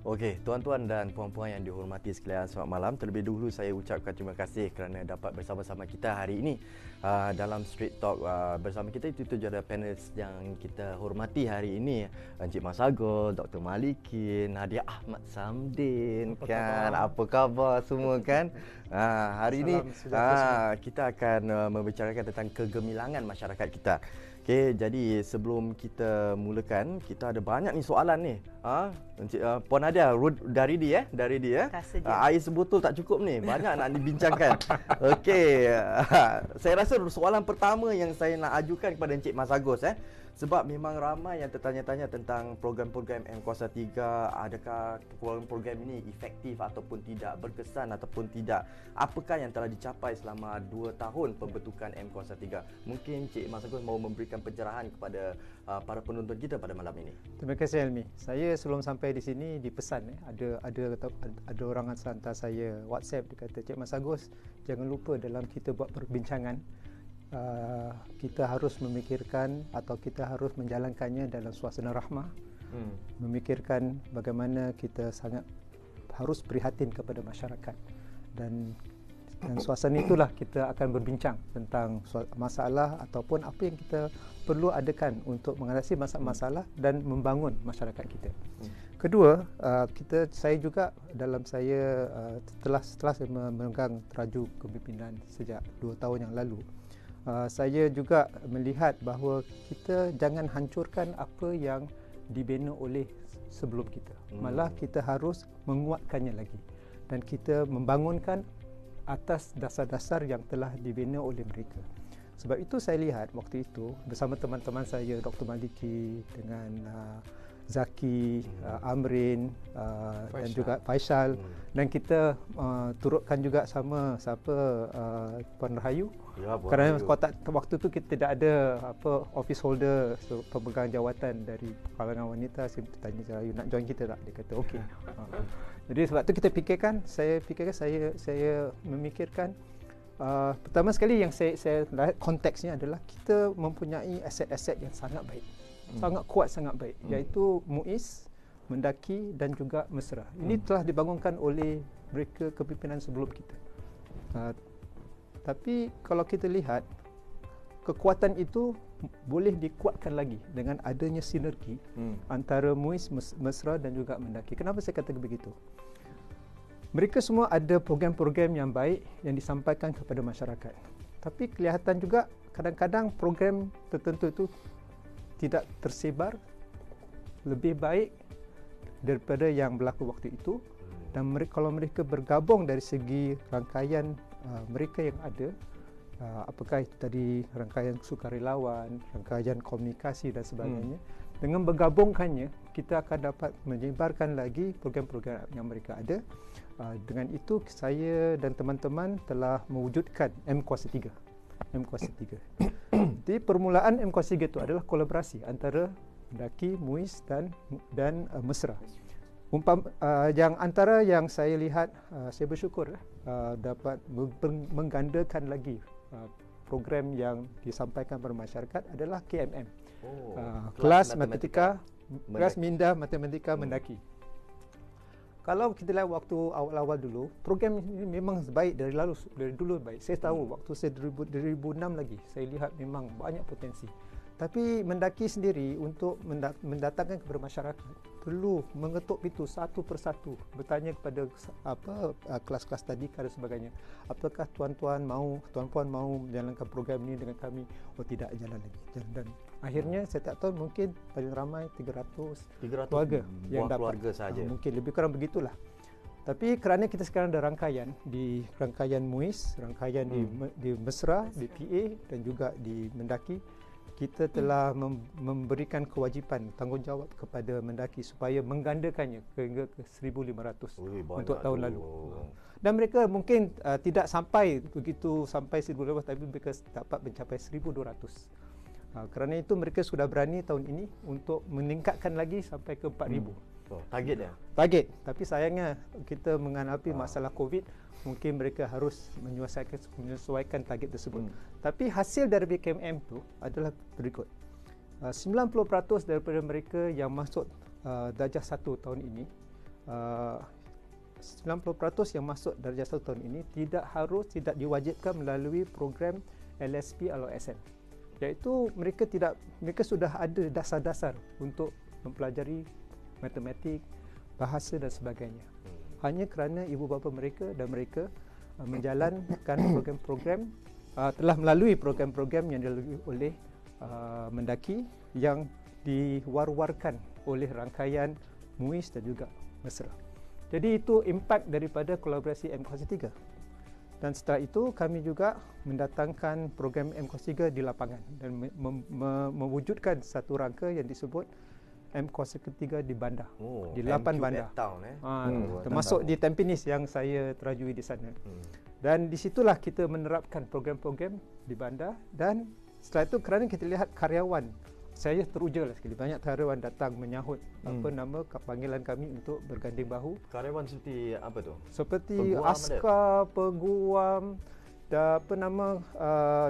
Okey, tuan-tuan dan puan-puan yang dihormati sekalian, selamat malam. Terlebih dahulu saya ucapkan terima kasih kerana dapat bersama-sama kita hari ini dalam Street Talk. Bersama kita itu ada panelis yang kita hormati hari ini, Encik Masagos, Dr. Malikin, Nadia Ahmad Samdin, apa khabar semua kan? Hari ini kita akan membicarakan tentang kegemilangan masyarakat kita. Okey, jadi sebelum kita mulakan, kita ada banyak ni soalan ni. Encik Puan Nadia dari dia air sebotol tak cukup ni. Banyak nak dibincangkan. Okey. Saya rasa soalan pertama yang saya nak ajukan kepada Encik Masagos sebab memang ramai yang tertanya-tanya tentang program-program M Kuasa 3, adakah program-program ini efektif ataupun tidak, berkesan ataupun tidak. Apakah yang telah dicapai selama 2 tahun pembentukan M Kuasa 3? Mungkin Encik Masagos mahu memberikan pencerahan kepada para penonton kita pada malam ini. Terima kasih Helmi. Saya sebelum sampai di sini dipesan ada orang hantar saya WhatsApp, dia kata, Cik Masagos, jangan lupa dalam kita buat perbincangan kita harus memikirkan atau kita harus menjalankannya dalam suasana rahmah, memikirkan bagaimana kita sangat harus prihatin kepada masyarakat, dan suasana itulah kita akan berbincang tentang masalah ataupun apa yang kita perlu adakan untuk mengatasi masalah dan membangun masyarakat kita. Kedua, saya juga setelah saya memegang teraju kepimpinan sejak 2 tahun yang lalu, saya juga melihat bahawa kita jangan hancurkan apa yang dibina oleh sebelum kita. Malah kita harus menguatkannya lagi dan kita membangunkan atas dasar-dasar yang telah dibina oleh mereka. Sebab itu saya lihat waktu itu bersama teman-teman saya, Dr. Maliki dengan Zaki, Amrin dan juga Faisal, dan kita turutkan juga sama Puan Rahayu. Kerana waktu tu kita tidak ada office holder, pemegang jawatan dari kalangan wanita. Saya tanya Rahayu nak join kita tak? Dia kata okey. Jadi sebab tu kita fikirkan, saya memikirkan pertama sekali yang saya konteksnya adalah kita mempunyai aset-aset yang sangat baik. Sangat kuat, sangat baik, iaitu MUIS, Mendaki dan juga Mesra. Ini telah dibangunkan oleh mereka kepimpinan sebelum kita. Tapi kalau kita lihat, kekuatan itu boleh dikuatkan lagi dengan adanya sinergi antara MUIS, Mesra dan juga Mendaki. Kenapa saya kata begitu? Mereka semua ada program-program yang baik yang disampaikan kepada masyarakat. Tapi kelihatan juga kadang-kadang program tertentu itu tidak tersebar lebih baik daripada yang berlaku waktu itu, dan kalau mereka bergabung dari segi rangkaian mereka yang ada, apakah itu tadi rangkaian sukarelawan, rangkaian komunikasi dan sebagainya, dengan bergabungkannya kita akan dapat menyebarkan lagi program-program yang mereka ada. Dengan itu saya dan teman-teman telah mewujudkan M Kuasa 3. Jadi permulaan M Kuasa 3 itu adalah kolaborasi antara Mendaki, MUIS dan Mesra. Yang antara yang saya lihat, saya bersyukur dapat menggandakan lagi program yang disampaikan kepada masyarakat adalah KMM. Kelas Matematika, Kelas Minda Matematika Mendaki. Kalau kita lihat waktu awal-awal dulu, program ini memang baik dari dulu baik. Saya tahu waktu saya 2006 lagi, saya lihat memang banyak potensi. Tapi Mendaki sendiri untuk mendatangkan kepada masyarakat perlu mengetuk pintu satu persatu, bertanya kepada kelas-kelas tadika dan sebagainya. Apakah tuan-puan mahu menjalankan program ini dengan kami? Oh tidak, jalan lagi. Dan akhirnya saya tak tahu, mungkin paling ramai 300 keluarga yang dapat. Keluarga saja. Mungkin lebih kurang begitulah. Tapi kerana kita sekarang ada rangkaian MUIS, rangkaian di Mesra, di PA dan juga di Mendaki, kita telah memberikan kewajipan tanggungjawab kepada Mendaki supaya menggandakannya hingga ke 1,500 untuk tahun lalu. Dan mereka mungkin tidak sampai 1,500, tapi mereka dapat mencapai 1,200. Kerana itu mereka sudah berani tahun ini untuk meningkatkan lagi sampai ke 4,000. Target dia? Target. Tapi sayangnya kita menghadapi masalah COVID, mungkin mereka harus menyesuaikan target tersebut. Tapi hasil dari BKMM itu adalah berikut. 90% daripada mereka yang masuk darjah 1 tahun ini 90% yang masuk darjah 1 tahun ini tidak diwajibkan melalui program LSP atau SM. Iaitu mereka sudah ada dasar-dasar untuk mempelajari matematik, bahasa dan sebagainya. Hanya kerana ibu bapa mereka dan mereka menjalankan program-program telah melalui program-program yang dilalui oleh Mendaki yang diwar-warkan oleh rangkaian MUIS dan juga Mesra. Jadi itu impak daripada kolaborasi MKOS 3. Dan setelah itu kami juga mendatangkan program MKOS 3 di lapangan dan mewujudkan satu rangka yang disebut MKOS 3 di bandar, di 8 bandar. Termasuk di Tampines yang saya terajui di sana. Dan di situlah kita menerapkan program-program di bandar, dan setelah itu kerana kita lihat karyawan, saya teruja lah sekali. Banyak karyawan datang menyahut panggilan kami untuk berganding bahu. Karyawan seperti apa tu? Seperti peguam askar, peguam,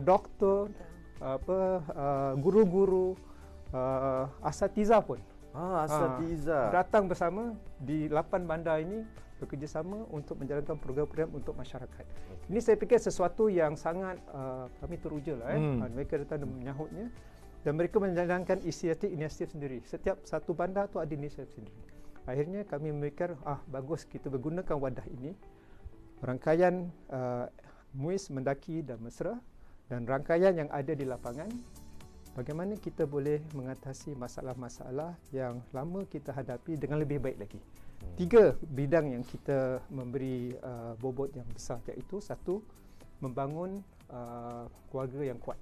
doktor, guru-guru, asatiza pun. Asatiza. Datang bersama di 8 bandar ini bekerjasama untuk menjalankan program-program untuk masyarakat. Ini saya fikir sesuatu yang sangat kami teruja lah. Mereka datang dan menyahutnya. Dan mereka menjalankan inisiatif sendiri. Setiap satu bandar tu ada inisiatif sendiri. Akhirnya kami memikir, bagus kita menggunakan wadah ini, rangkaian MUIS, Mendaki dan Mesra, dan rangkaian yang ada di lapangan, bagaimana kita boleh mengatasi masalah-masalah yang lama kita hadapi dengan lebih baik lagi. 3 bidang yang kita memberi bobot yang besar, iaitu 1, membangun keluarga yang kuat.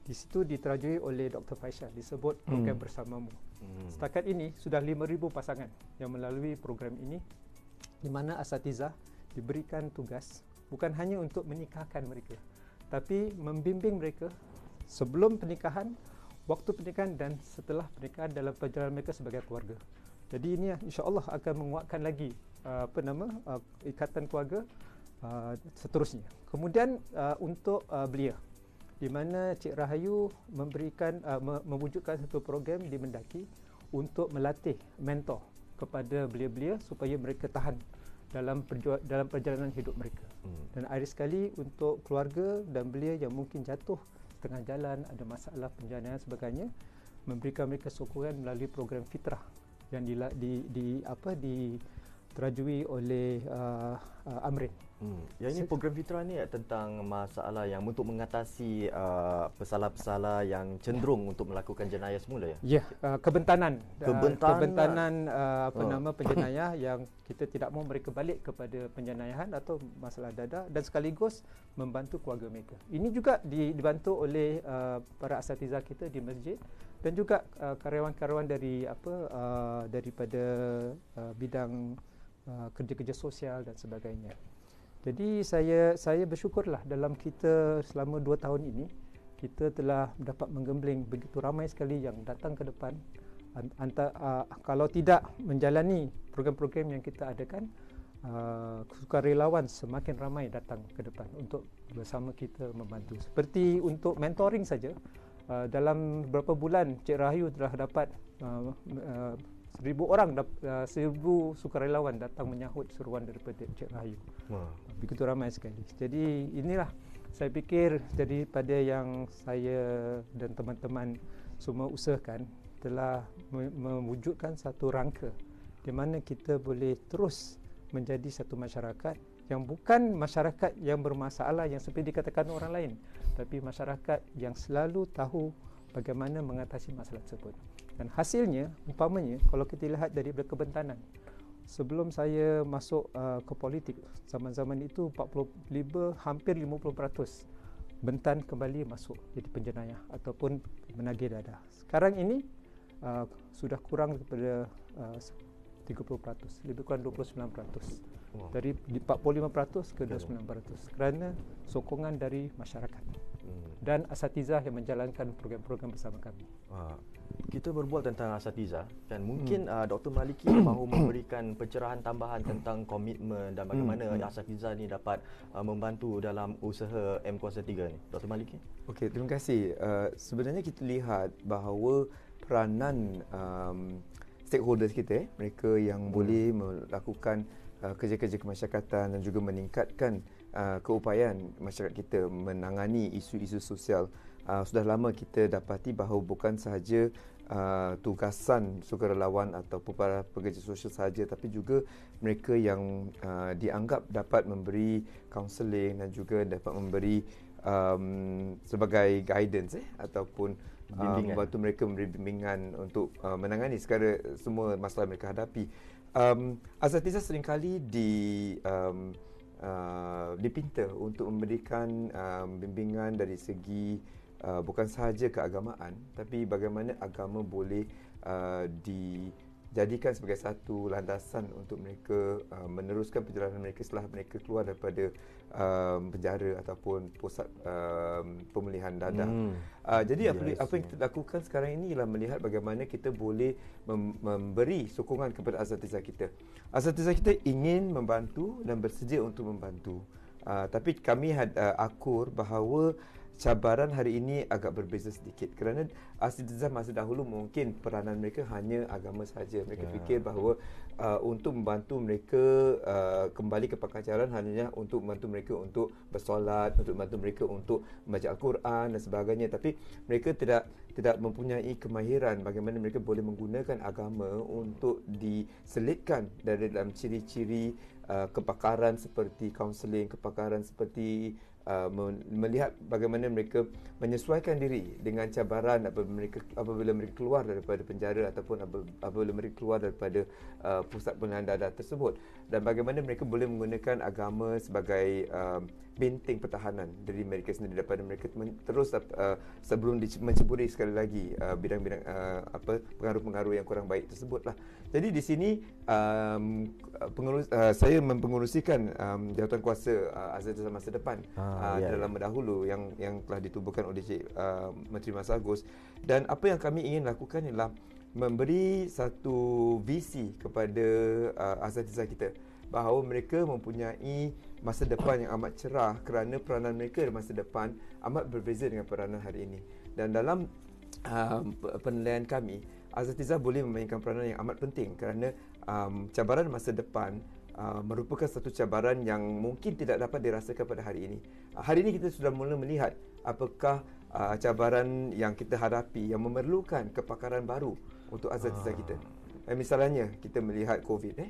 Di situ diterajui oleh Dr. Faisal, disebut program Bersamamu. Setakat ini sudah 5,000 pasangan yang melalui program ini, di mana asatiza diberikan tugas bukan hanya untuk menikahkan mereka, tapi membimbing mereka sebelum pernikahan, waktu pernikahan dan setelah pernikahan dalam perjalanan mereka sebagai keluarga. Jadi ini insya-Allah akan menguatkan lagi ikatan keluarga seterusnya. Kemudian untuk belia, di mana Cik Rahayu mewujudkan satu program di Mendaki untuk melatih mentor kepada belia-belia supaya mereka tahan dalam perjalanan hidup mereka. Dan akhir sekali untuk keluarga dan belia yang mungkin jatuh tengah jalan, ada masalah penjanaan sebagainya, memberikan mereka sokongan melalui program Fitrah yang diterajui oleh Amrin. Yang ini program Fitrah ni tentang masalah yang untuk mengatasi pesalah-pesalah yang cenderung untuk melakukan jenayah semula ya. Ya, kebentanan penjenayah yang kita tidak mahu mereka balik kepada penjenayahan atau masalah dada, dan sekaligus membantu keluarga mereka. Ini juga dibantu oleh para asatiza kita di masjid dan juga karyawan-karyawan daripada bidang kerja-kerja sosial dan sebagainya. Jadi saya bersyukurlah dalam kita selama 2 tahun ini kita telah dapat menggembling begitu ramai sekali yang datang ke depan. Kalau tidak menjalani program-program yang kita adakan, sukarelawan semakin ramai datang ke depan untuk bersama kita membantu. Seperti untuk mentoring saja, dalam beberapa bulan Cik Rahayu telah dapat 1,000 sukarelawan datang menyahut seruan daripada Cik Rahayu. Begitu ramai sekali. Jadi inilah saya fikir daripada yang saya dan teman-teman semua usahakan telah mewujudkan satu rangka di mana kita boleh terus menjadi satu masyarakat yang bukan masyarakat yang bermasalah yang seperti dikatakan orang lain, tapi masyarakat yang selalu tahu bagaimana mengatasi masalah tersebut. Dan hasilnya, umpamanya, kalau kita lihat dari kebentanan, sebelum saya masuk ke politik, zaman-zaman itu 45, hampir 50% Bentan kembali masuk jadi penjenayah ataupun menagih dada. Sekarang ini sudah kurang daripada 30%, lebih kurang 29%. Dari 45% ke 29% kerana sokongan dari masyarakat dan asatiza yang menjalankan program-program bersama kami. Kita berbual tentang asatiza dan mungkin Dr. Maliki mahu memberikan pencerahan tambahan tentang komitmen dan bagaimana asatiza ni dapat membantu dalam usaha MKOS 3 ni. Dr. Maliki. Okey, terima kasih. Sebenarnya kita lihat bahawa peranan stakeholders kita, mereka yang boleh melakukan kerja-kerja kemasyarakatan dan juga meningkatkan keupayaan masyarakat kita menangani isu-isu sosial. Sudah lama kita dapati bahawa bukan sahaja tugasan sukarelawan ataupun para pekerja sosial sahaja, tapi juga mereka yang dianggap dapat memberi kaunseling dan juga dapat memberi sebagai guidance ataupun membantu mereka memberi bimbingan untuk menangani segala semua masalah mereka hadapi. Asatizah seringkali dipinta untuk memberikan bimbingan dari segi bukan sahaja keagamaan, tapi bagaimana agama boleh dijadikan sebagai satu landasan untuk mereka meneruskan perjalanan mereka setelah mereka keluar daripada penjara ataupun pusat pemulihan dadah. Jadi apa yang kita lakukan sekarang ini ialah melihat bagaimana kita boleh memberi sokongan kepada asatizah kita. Asatizah kita ingin membantu dan bersedia untuk membantu. Tapi kami akur bahawa cabaran hari ini agak berbeza sedikit kerana asatizah masa dahulu mungkin peranan mereka hanya agama sahaja. Mereka fikir bahawa untuk membantu mereka kembali ke pengajaran hanya untuk membantu mereka untuk bersolat, untuk membantu mereka untuk membaca Al-Quran dan sebagainya. Tapi mereka tidak mempunyai kemahiran bagaimana mereka boleh menggunakan agama untuk diselitkan dari dalam ciri-ciri kepakaran seperti kaunseling, kepakaran seperti melihat bagaimana mereka menyesuaikan diri dengan cabaran apabila mereka keluar daripada penjara ataupun apabila mereka keluar daripada pusat pemulihan dadah tersebut, dan bagaimana mereka boleh menggunakan agama sebagai benteng pertahanan diri mereka sendiri daripada mereka terus sebelum menceburi sekali lagi bidang-bidang pengaruh-pengaruh yang kurang baik tersebutlah. Jadi di sini saya mempengerusikan jawatan kuasa asatizah masa depan dalam mendahulu yang telah ditubuhkan oleh Menteri Mas Agus, dan apa yang kami ingin lakukan ialah memberi satu visi kepada asatizah kita bahawa mereka mempunyai masa depan yang amat cerah kerana peranan mereka di masa depan amat berbeza dengan peranan hari ini. Dan dalam penilaian kami, asatizah boleh memainkan peranan yang amat penting kerana cabaran masa depan merupakan satu cabaran yang mungkin tidak dapat dirasakan pada hari ini. Hari ini kita sudah mula melihat apakah cabaran yang kita hadapi yang memerlukan kepakaran baru untuk asatizah kita. Misalnya kita melihat COVID,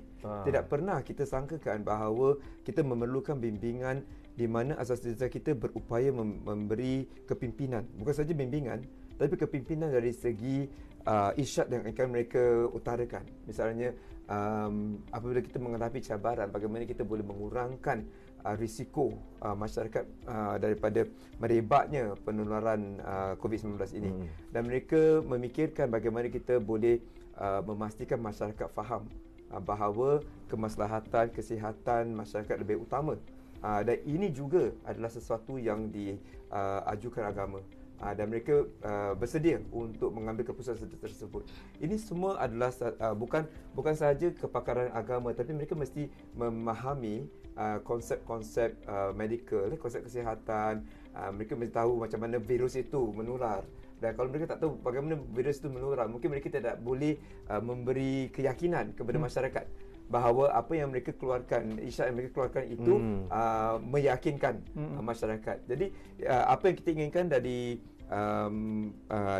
tidak pernah kita sangkakan bahawa kita memerlukan bimbingan di mana asatizah kita berupaya memberi kepimpinan, bukan saja bimbingan tapi kepimpinan dari segi irsyad yang akan mereka utarakan. Misalnya apabila kita menghadapi cabaran, bagaimana kita boleh mengurangkan risiko masyarakat daripada merebaknya penularan COVID-19 ini. Dan mereka memikirkan bagaimana kita boleh memastikan masyarakat faham bahawa kemaslahatan kesihatan masyarakat lebih utama. Dan ini juga adalah sesuatu yang diajukan agama. Dan mereka bersedia untuk mengambil keputusan tersebut. Ini semua adalah bukan sahaja kepakaran agama, tapi mereka mesti memahami konsep-konsep medical, konsep kesihatan. Mereka mesti tahu macam mana virus itu menular. Dan kalau mereka tak tahu bagaimana virus itu menular, mungkin mereka tidak boleh memberi keyakinan kepada masyarakat bahawa apa yang mereka keluarkan, isyarat yang mereka keluarkan itu meyakinkan masyarakat. Jadi apa yang kita inginkan dari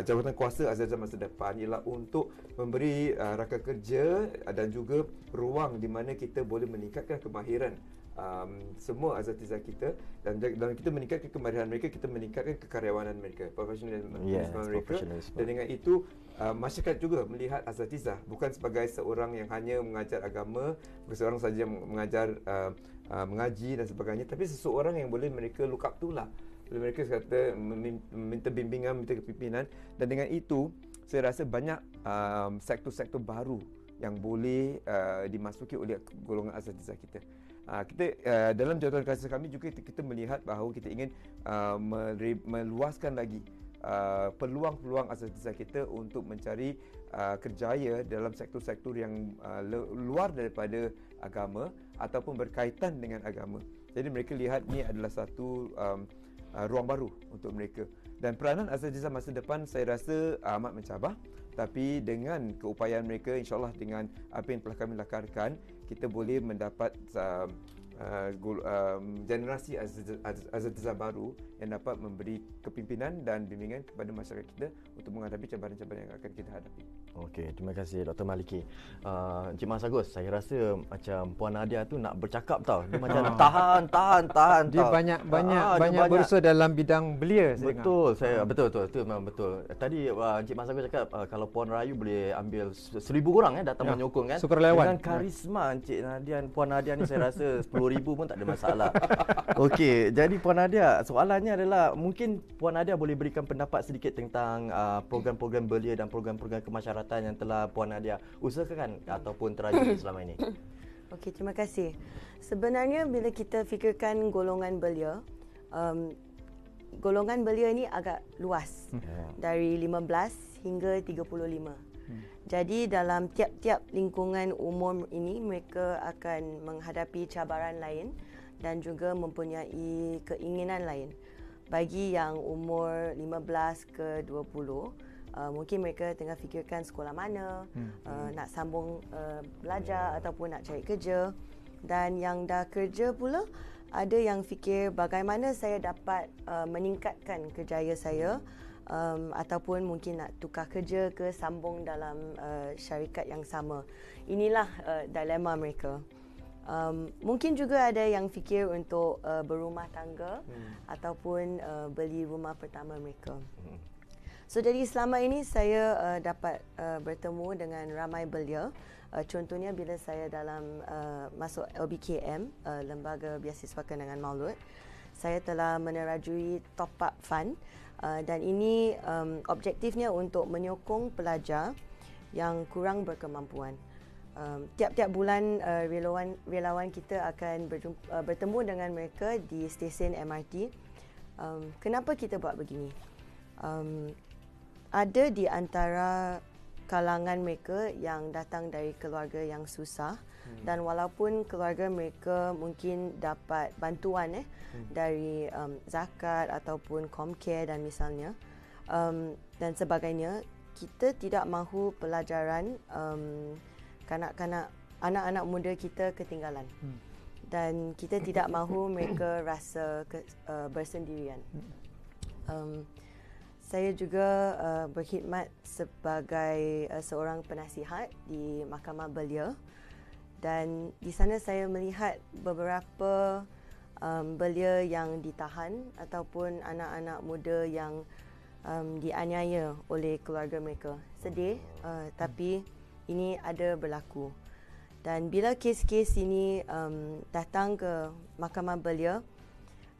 jawatan kuasa asatizah masa depan ialah untuk memberi rangka kerja dan juga ruang di mana kita boleh meningkatkan kemahiran semua asatizah kita, dan kita meningkatkan kemahiran mereka, kita meningkatkan kekaryawanan mereka, profesionalisme mereka. Dan dengan itu masyarakat juga melihat asatizah bukan sebagai seorang yang hanya mengajar agama, bukan seorang saja yang mengajar mengaji dan sebagainya, tapi seseorang yang boleh mereka look up to lah. Mereka kata minta bimbingan, minta kepimpinan, dan dengan itu saya rasa banyak sektor-sektor baru yang boleh dimasuki oleh golongan asatizah kita. Dalam jawatan kuasa kami juga kita melihat bahawa kita ingin meluaskan lagi peluang-peluang asatizah kita untuk mencari kerjaya dalam sektor-sektor yang luar daripada agama ataupun berkaitan dengan agama. Jadi mereka lihat ni adalah satu ruang baru untuk mereka. Dan peranan Asatizah masa depan saya rasa amat mencabar, tapi dengan keupayaan mereka, insyaAllah dengan apa yang telah kami lakarkan, kita boleh mendapat generasi Asatizah baru yang dapat memberi kepimpinan dan bimbingan kepada masyarakat kita untuk menghadapi cabaran-cabaran yang akan kita hadapi. Okey, terima kasih Dr. Maliki. Encik Mas Agus, saya rasa macam Puan Nadia tu nak bercakap tau. Dia macam tahan dia tau. banyak berusaha dalam bidang belia. Betul, betul itu memang betul. Tadi Encik Mas Agus cakap kalau Puan Rayu boleh ambil 1,000 orang datang menyokong kan. Sukarelawan. Dengan karisma Encik Nadia, Puan Nadia ni saya rasa 10,000 pun tak ada masalah. Okey, jadi Puan Nadia, soalannya adalah mungkin Puan Nadia boleh berikan pendapat sedikit tentang program-program belia dan program-program kemasyarakatan yang telah Puan Nadia usahakan ataupun terajun selama ini. Okey, terima kasih. Sebenarnya bila kita fikirkan golongan belia, golongan belia ini agak luas. Dari 15 hingga 35. Jadi dalam tiap-tiap lingkungan umur ini mereka akan menghadapi cabaran lain dan juga mempunyai keinginan lain. Bagi yang umur 15 ke 20, mungkin mereka tengah fikirkan sekolah mana, nak sambung belajar ataupun nak cari kerja. Dan yang dah kerja pula, ada yang fikir bagaimana saya dapat meningkatkan kerjaya saya, ataupun mungkin nak tukar kerja ke sambung dalam syarikat yang sama. Inilah dilema mereka. Mungkin juga ada yang fikir untuk berumah tangga ataupun beli rumah pertama mereka. So jadi selama ini saya dapat bertemu dengan ramai belia. Contohnya bila saya dalam masuk LBKM, Lembaga Biasiswa Kenangan Maulud, saya telah menerajui top up fund dan ini objektifnya untuk menyokong pelajar yang kurang berkemampuan. Tiap-tiap bulan relawan kita akan bertemu dengan mereka di stesen MRT. Kenapa kita buat begini? Ada di antara kalangan mereka yang datang dari keluarga yang susah dan walaupun keluarga mereka mungkin dapat bantuan dari zakat ataupun Comcare dan misalnya dan sebagainya, kita tidak mahu pelajaran kanak-kanak, anak-anak muda kita ketinggalan. Dan kita tidak mahu mereka rasa bersendirian. Saya juga berkhidmat sebagai seorang penasihat di Mahkamah Belia dan di sana saya melihat beberapa belia yang ditahan ataupun anak-anak muda yang dianiaya oleh keluarga mereka. Sedih, tapi ini ada berlaku. Dan bila kes-kes ini datang ke Mahkamah Belia,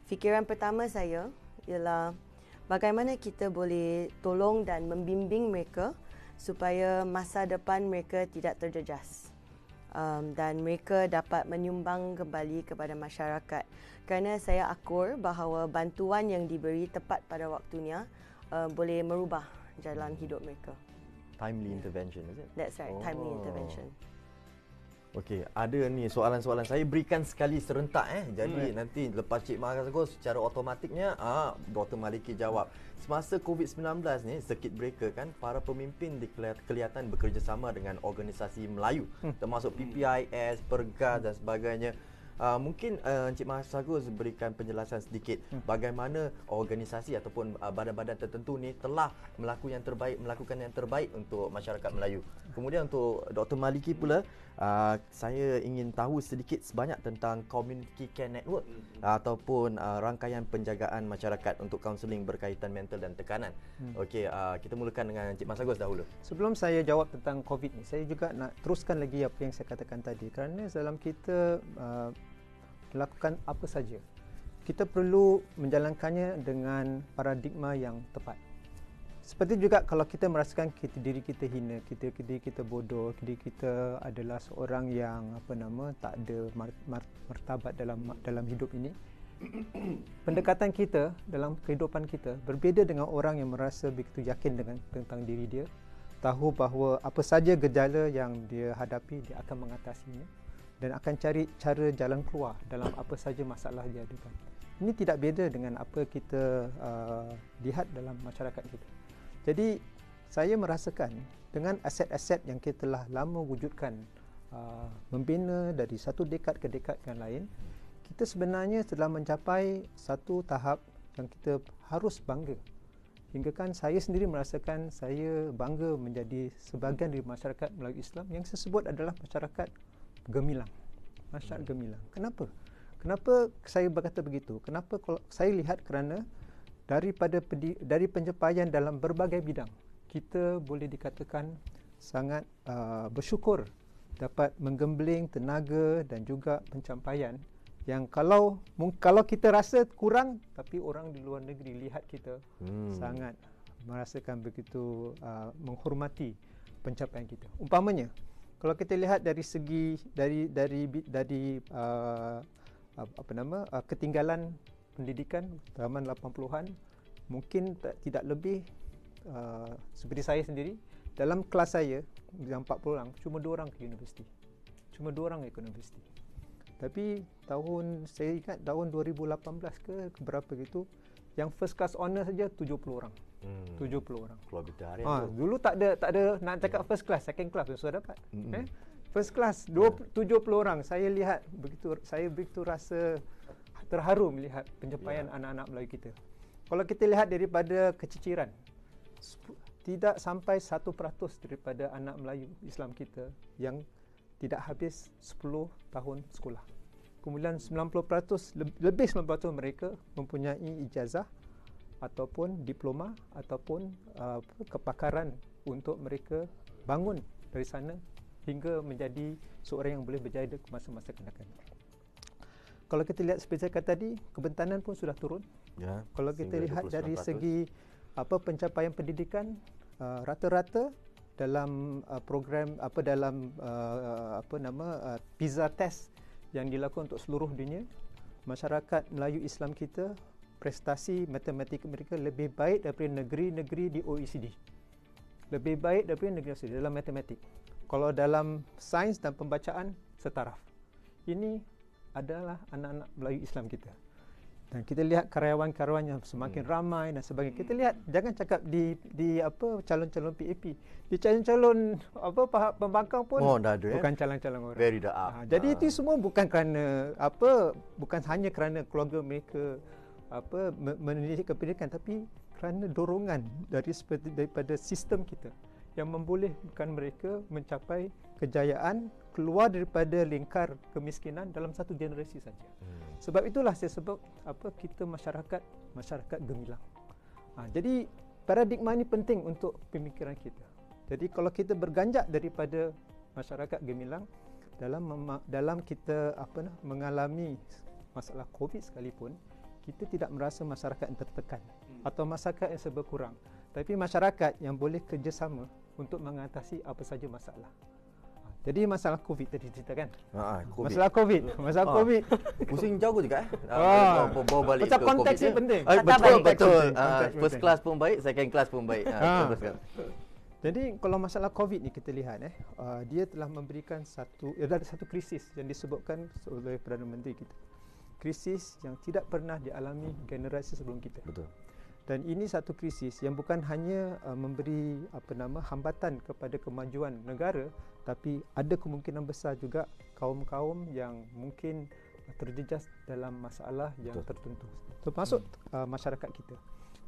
fikiran pertama saya ialah bagaimana kita boleh tolong dan membimbing mereka supaya masa depan mereka tidak terjejas dan mereka dapat menyumbang kembali kepada masyarakat. Kerana saya akur bahawa bantuan yang diberi tepat pada waktunya boleh merubah jalan hidup mereka. Timely intervention, is it? That's right, timely intervention. Okey, ada ni soalan-soalan saya berikan sekali serentak Jadi nanti lepas Cik Mas Agus secara automatiknya Dr. Maliki jawab. Semasa COVID-19 ni, circuit breaker kan, para pemimpin kelihatan bekerjasama dengan organisasi Melayu termasuk PPIS, Pergas dan sebagainya. Mungkin Encik Mas Agus berikan penjelasan sedikit bagaimana organisasi ataupun badan-badan tertentu ni telah melakukan yang terbaik untuk masyarakat Melayu. Kemudian untuk Dr. Maliki pula, saya ingin tahu sedikit sebanyak tentang Community Care Network ataupun rangkaian penjagaan masyarakat untuk kaunseling berkaitan mental dan tekanan. Okey, kita mulakan dengan Encik Mas Agus dahulu. Sebelum saya jawab tentang COVID ni, saya juga nak teruskan lagi apa yang saya katakan tadi. Kerana dalam kita lakukan apa saja, kita perlu menjalankannya dengan paradigma yang tepat. Seperti juga kalau kita merasakan diri kita hina, diri kita bodoh, diri kita adalah seorang yang tak ada martabat dalam hidup ini. Pendekatan kita dalam kehidupan kita berbeza dengan orang yang merasa begitu yakin tentang diri dia, tahu bahawa apa saja gejala yang dia hadapi, dia akan mengatasinya dan akan cari cara jalan keluar dalam apa saja masalah dia hadapan. Ini tidak beza dengan apa kita lihat dalam masyarakat kita. Jadi saya merasakan dengan aset-aset yang kita telah lama wujudkan, membina dari satu dekad ke dekad yang lain, kita sebenarnya telah mencapai satu tahap yang kita harus bangga. Hingga kan saya sendiri merasakan saya bangga menjadi sebahagian dari masyarakat Melayu Islam yang saya sebut adalah masyarakat gemilang. Masyarakat gemilang. Kenapa? Kenapa saya berkata begitu? Kenapa kalau saya lihat kerana dari pencapaian dalam berbagai bidang, kita boleh dikatakan sangat bersyukur dapat menggembling tenaga dan juga pencapaian yang kalau kita rasa kurang, tapi orang di luar negeri lihat kita sangat merasakan begitu menghormati pencapaian kita. Umpamanya, kalau kita lihat dari segi ketinggalan pendidikan zaman 80-an, mungkin tidak lebih seperti saya sendiri, dalam kelas saya yang 40 orang, cuma 2 orang ke universiti. Cuma 2 orang ke universiti. Tapi saya ingat tahun 2018 ke berapa gitu, yang first class honor saja 70 orang. 70 orang. Keluar berdarah dulu tak ada nak cakap first class, second class sudah dapat. First class 70 orang. Saya lihat saya begitu rasa terharu melihat pencapaian anak-anak Melayu kita. Kalau kita lihat daripada keciciran, tidak sampai 1% daripada anak Melayu Islam kita yang tidak habis 10 tahun sekolah. Kemudian 90%, lebih 90% mereka mempunyai ijazah ataupun diploma ataupun kepakaran untuk mereka bangun dari sana hingga menjadi seorang yang boleh berjaya ke masa-masa akan datang. Kalau kita lihat seperti saya kata tadi, kebentanan pun sudah turun. Ya, kalau kita lihat dari segi pencapaian pendidikan, rata-rata dalam program PISA test yang dilakukan untuk seluruh dunia, masyarakat Melayu Islam kita prestasi matematik mereka lebih baik daripada negeri-negeri di OECD. Lebih baik daripada negeri OECD dalam matematik. Kalau dalam sains dan pembacaan, setaraf. Ini adalah anak-anak Melayu Islam kita. Dan kita lihat karyawan-karyawan yang semakin ramai dan sebagainya. Kita lihat, jangan cakap di calon-calon PAP. Di calon-calon pembangkang pun bukan calon-calon orang. Very the up. Jadi itu semua bukan kerana bukan hanya kerana keluarga mereka mendidik pendidikan, tapi kerana dorongan daripada sistem kita yang membolehkan mereka mencapai kejayaan keluar daripada lingkar kemiskinan dalam satu generasi saja. Sebab itulah saya sebut kita masyarakat gemilang. Jadi paradigma ini penting untuk pemikiran kita. Jadi kalau kita berganjak daripada masyarakat gemilang dalam kita mengalami masalah COVID sekalipun, kita tidak merasa masyarakat yang tertekan atau masyarakat yang serba kurang, tapi masyarakat yang boleh kerjasama untuk mengatasi apa saja masalah. Jadi masalah COVID tadi ceritakan. COVID. Masalah COVID. Pusing jauh juga bawa balik macam ke konteks COVID ni penting. Betul. First class pun baik, second class pun baik. Jadi kalau masalah COVID ni kita lihat dia telah memberikan satu krisis yang disebutkan oleh Perdana Menteri kita. Krisis yang tidak pernah dialami generasi sebelum kita. Betul. Dan ini satu krisis yang bukan hanya memberi hambatan kepada kemajuan negara, tapi ada kemungkinan besar juga kaum-kaum yang mungkin terjejas dalam masalah yang tertentu, termasuk masyarakat kita.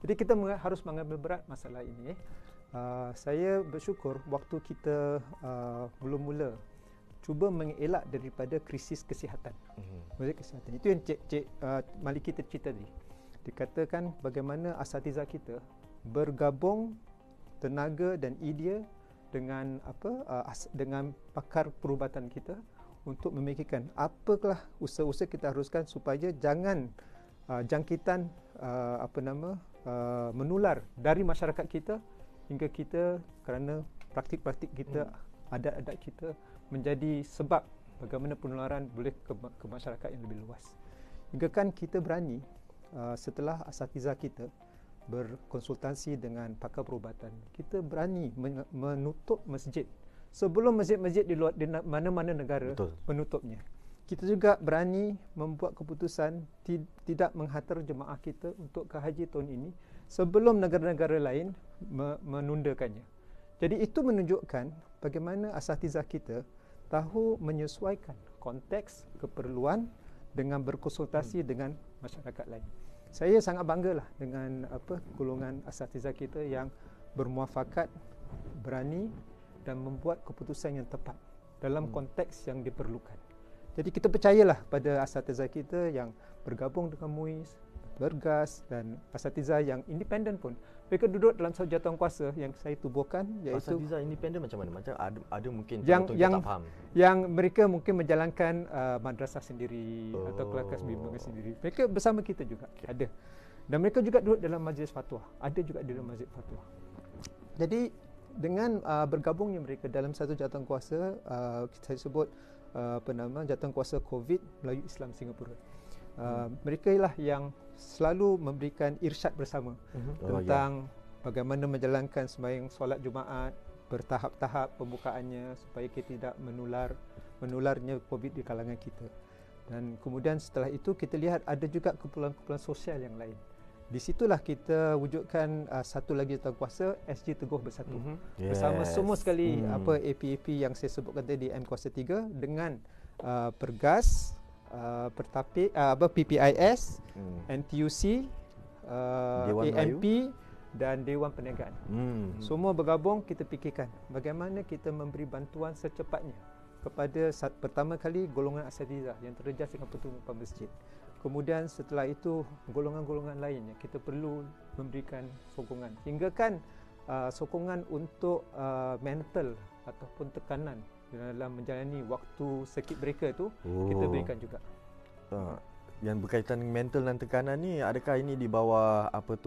Jadi kita harus mengambil berat masalah ini. Saya bersyukur waktu kita mula-mula cuba mengelak daripada krisis kesihatan. Kesihatan itu yang Cik Maliki cerita tadi. Dikatakan bagaimana asatiza kita bergabung tenaga dan idea dengan dengan pakar perubatan kita untuk memikirkan apakah usaha-usaha kita haruskan supaya jangan jangkitan menular dari masyarakat kita hingga kita kerana praktik-praktik kita, adat-adat kita menjadi sebab bagaimana penularan boleh ke masyarakat yang lebih luas. Hingga kan kita berani setelah asatiza kita berkonsultasi dengan pakar perubatan, kita berani menutup masjid sebelum masjid-masjid di luar di mana-mana negara menutupnya. kita juga berani membuat keputusan tidak menghantar jemaah kita untuk ke haji tahun ini sebelum negara-negara lain menundakannya. Jadi itu menunjukkan bagaimana asatizah kita tahu menyesuaikan konteks, keperluan dengan berkonsultasi dengan masyarakat lain. Saya sangat banggalah dengan golongan asatizah kita yang bermuafakat, berani dan membuat keputusan yang tepat dalam konteks yang diperlukan. Jadi kita percayalah pada asatizah kita yang bergabung dengan MUIS, Bergas dan asatizah yang independen pun. Mereka duduk dalam satu jawatankuasa yang saya tubuhkan, iaitu asatizah independen macam mana? Macam ada mungkin yang tak faham. Yang mereka mungkin menjalankan madrasah sendiri atau kelas bimbingan sendiri. Mereka bersama kita juga ada. Dan mereka juga duduk dalam majlis fatwa. Ada juga di dalam majlis fatwa. Jadi dengan bergabungnya mereka dalam satu jawatankuasa, saya sebut jawatankuasa COVID Melayu Islam Singapura. Mereka lah yang selalu memberikan irsyad bersama tentang bagaimana menjalankan sembahyang solat Jumaat bertahap-tahap pembukaannya supaya kita tidak menularnya COVID di kalangan kita. Dan kemudian setelah itu kita lihat ada juga kumpulan-kumpulan sosial yang lain. Di situlah kita wujudkan satu lagi jawatankuasa SG Teguh Bersatu. Bersama semua sekali AP-AP yang saya sebutkan tadi M Kuasa 3 dengan Pergas, PPIS, NTUC, AMP dan Dewan Perniagaan. Semua bergabung, kita fikirkan bagaimana kita memberi bantuan secepatnya kepada pertama kali golongan asatizah yang terjejas dengan pertumpahan masjid. Kemudian setelah itu golongan-golongan lainnya kita perlu memberikan sokongan. Hingga kan sokongan untuk mental ataupun tekanan dalam menjalani waktu circuit breaker tu kita berikan juga. Yang berkaitan dengan mental dan tekanan ni, adakah ini di bawah SG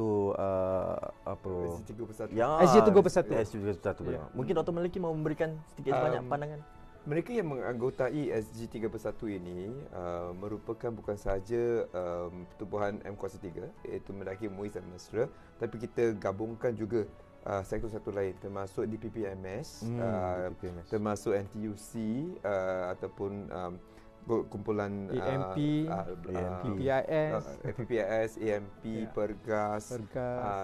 3 Bersatu? SG Teguh Bersatu. SG 3 Bersatu. Mungkin Dr. Maliki mahu memberikan sedikit sebanyak pandangan. Mereka yang menganggotai SG 3 Bersatu ini merupakan bukan sahaja pertubuhan M Kuasa 3 iaitu Mendaki MUIS dan Mesra, tapi kita gabungkan juga sektor-sektor lain termasuk DPPMS, termasuk NTUC ataupun kumpulan AMP, PPIS, AMP, Pergas.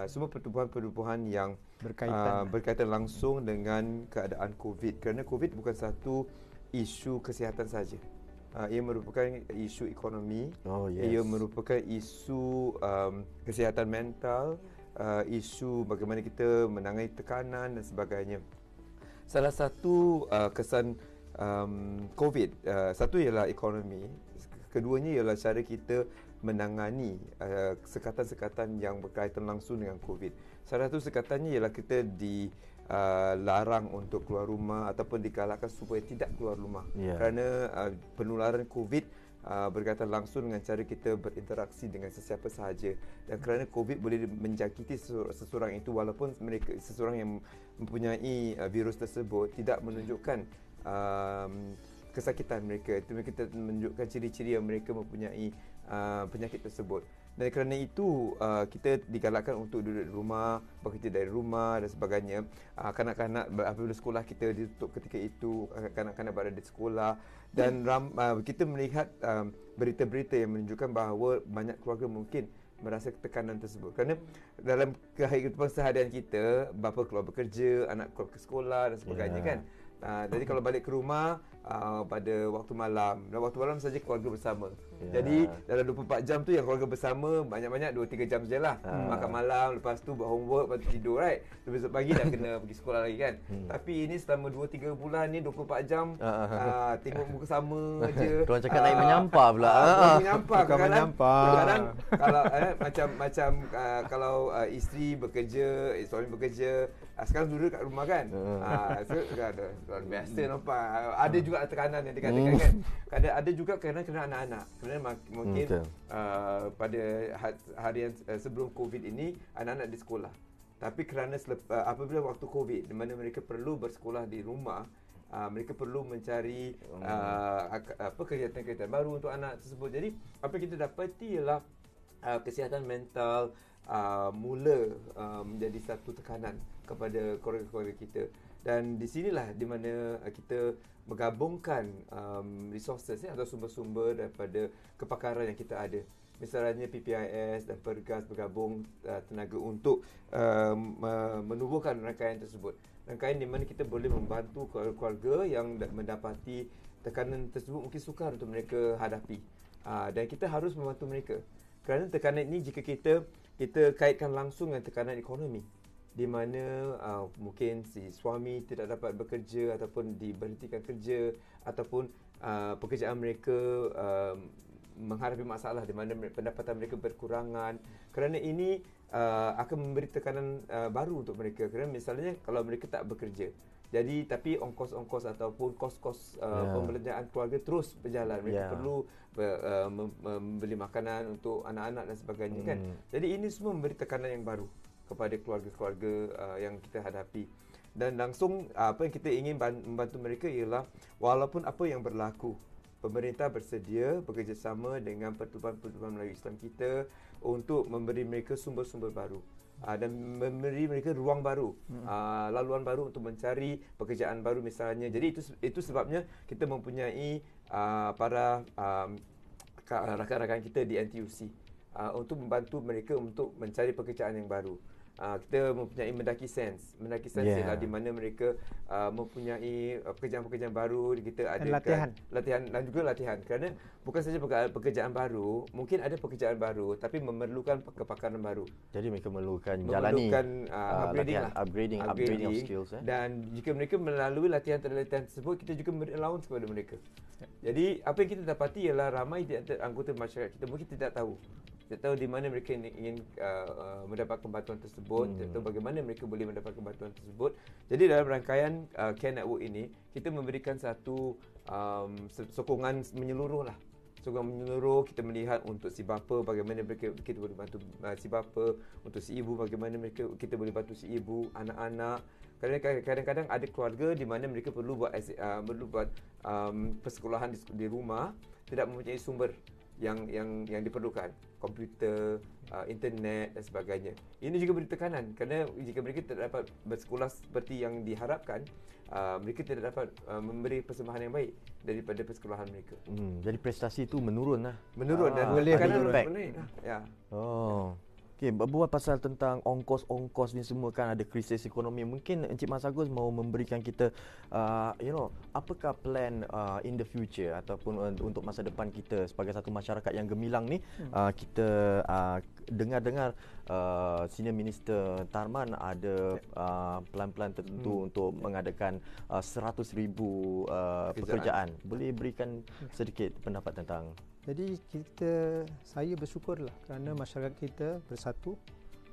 Semua pertubuhan-pertubuhan yang berkaitan langsung dengan keadaan COVID. Kerana COVID bukan satu isu kesihatan saja. Ia merupakan isu ekonomi, ia merupakan isu kesihatan mental, isu bagaimana kita menangani tekanan dan sebagainya. Salah satu kesan COVID, satu ialah ekonomi, keduanya ialah cara kita menangani sekatan-sekatan yang berkaitan langsung dengan COVID. Salah satu sekatannya ialah kita dilarang untuk keluar rumah ataupun digalakkan supaya tidak keluar rumah kerana penularan COVID berkaitan langsung dengan cara kita berinteraksi dengan sesiapa sahaja. Dan kerana COVID boleh menjangkiti seseorang itu walaupun mereka seseorang yang mempunyai virus tersebut tidak menunjukkan kesakitan mereka. Itu kita menunjukkan ciri-ciri yang mereka mempunyai penyakit tersebut. Dan kerana itu kita digalakkan untuk duduk di rumah, bekerja dari rumah dan sebagainya. Kanak-kanak apabila sekolah kita ditutup ketika itu, kanak-kanak berada di sekolah dan kita melihat berita-berita yang menunjukkan bahawa banyak keluarga mungkin merasa tekanan tersebut. Kerana dalam kehidupan seharian kita, bapa keluar bekerja, anak keluar ke sekolah dan sebagainya kan. Jadi kalau balik ke rumah pada waktu malam, dan waktu malam saja keluarga bersama. Jadi dalam 24 jam tu yang keluarga bersama banyak-banyak 2-3 jam sajalah. Makan malam, lepas tu buat homework, lepas tu tidur, right? Besok pagi dah kena pergi sekolah lagi kan. Tapi ini selama 2-3 bulan ni 24 jam tengok muka sama je. Kalau cakap naik menyampah pula. Menyampah kadang-kadang kalau macam kalau isteri bekerja, suami bekerja, sekarang duduk kat rumah kan. So ada luar biasa nampak. Ada juga tekanan yang dikatakan kan. Ada juga kerana anak-anak. Kerana mungkin pada harian sebelum COVID ini anak-anak di sekolah. Tapi kerana apabila waktu COVID di mana mereka perlu bersekolah di rumah, mereka perlu mencari kegiatan-kegiatan baru untuk anak tersebut. Jadi apa yang kita dapati ialah kesihatan mental mula menjadi satu tekanan kepada keluarga-keluarga kita. Dan di sinilah di mana kita menggabungkan resources atau sumber-sumber daripada kepakaran yang kita ada. Misalnya PPIS dan Pergas bergabung tenaga untuk menubuhkan rangkaian tersebut. Rangkaian di mana kita boleh membantu keluarga yang mendapati tekanan tersebut mungkin sukar untuk mereka hadapi. Dan kita harus membantu mereka. Kerana tekanan ini jika kita kaitkan langsung dengan tekanan ekonomi, di mana mungkin si suami tidak dapat bekerja ataupun diberhentikan kerja ataupun pekerjaan mereka menghadapi masalah di mana pendapatan mereka berkurangan. Kerana ini akan memberi tekanan baru untuk mereka. Kerana misalnya kalau mereka tak bekerja, jadi tapi ongkos-ongkos ataupun kos-kos pembelanjaan keluarga terus berjalan. Mereka perlu membeli makanan untuk anak-anak dan sebagainya kan. Jadi ini semua memberi tekanan yang baru kepada keluarga-keluarga yang kita hadapi. Dan langsung apa yang kita ingin membantu mereka ialah walaupun apa yang berlaku, pemerintah bersedia bekerjasama dengan pertubuhan-pertubuhan Melayu Islam kita untuk memberi mereka sumber-sumber baru dan memberi mereka ruang baru, laluan baru untuk mencari pekerjaan baru misalnya. Jadi itu sebabnya kita mempunyai para rakan-rakan kita di NTUC untuk membantu mereka untuk mencari pekerjaan yang baru. Kita mempunyai Mendaki Sense ialah di mana mereka mempunyai pekerjaan-pekerjaan baru. Kita ada latihan dan juga latihan. Kerana bukan saja pekerjaan baru, mungkin ada pekerjaan baru tapi memerlukan kepakaran baru. Jadi mereka memerlukan upgrading of skills. Dan jika mereka melalui latihan tersebut, kita juga memberi allowance kepada mereka. Jadi apa yang kita dapati ialah ramai di antara anggota masyarakat kita mungkin tidak tahu di mana mereka ingin mendapatkan bantuan tersebut, atau bagaimana mereka boleh mendapatkan bantuan tersebut. Jadi dalam rangkaian Care Network ini, kita memberikan satu sokongan menyeluruh lah. Sokongan menyeluruh, kita melihat untuk si bapa bagaimana kita boleh bantu si bapa, untuk si ibu bagaimana kita boleh bantu si ibu, anak-anak. Kadang-kadang ada keluarga di mana mereka perlu buat persekolahan di rumah, tidak mempunyai sumber yang diperlukan, komputer, internet dan sebagainya. Ini juga beri tekanan kerana jika mereka tidak dapat bersekolah seperti yang diharapkan, mereka tidak dapat memberi persembahan yang baik daripada persekolahan mereka. Jadi prestasi itu menurun dan boleh impact. Ya. Okey, berbual pasal tentang ongkos-ongkos ni semua kan ada krisis ekonomi. Mungkin Encik Mas Agus mau memberikan kita apakah plan in the future ataupun untuk masa depan kita sebagai satu masyarakat yang gemilang ni. Kita dengar-dengar Senior Minister Tarman ada plan-plan tertentu untuk mengadakan 100,000 pekerjaan. Boleh berikan sedikit pendapat tentang? Jadi saya bersyukurlah kerana masyarakat kita bersatu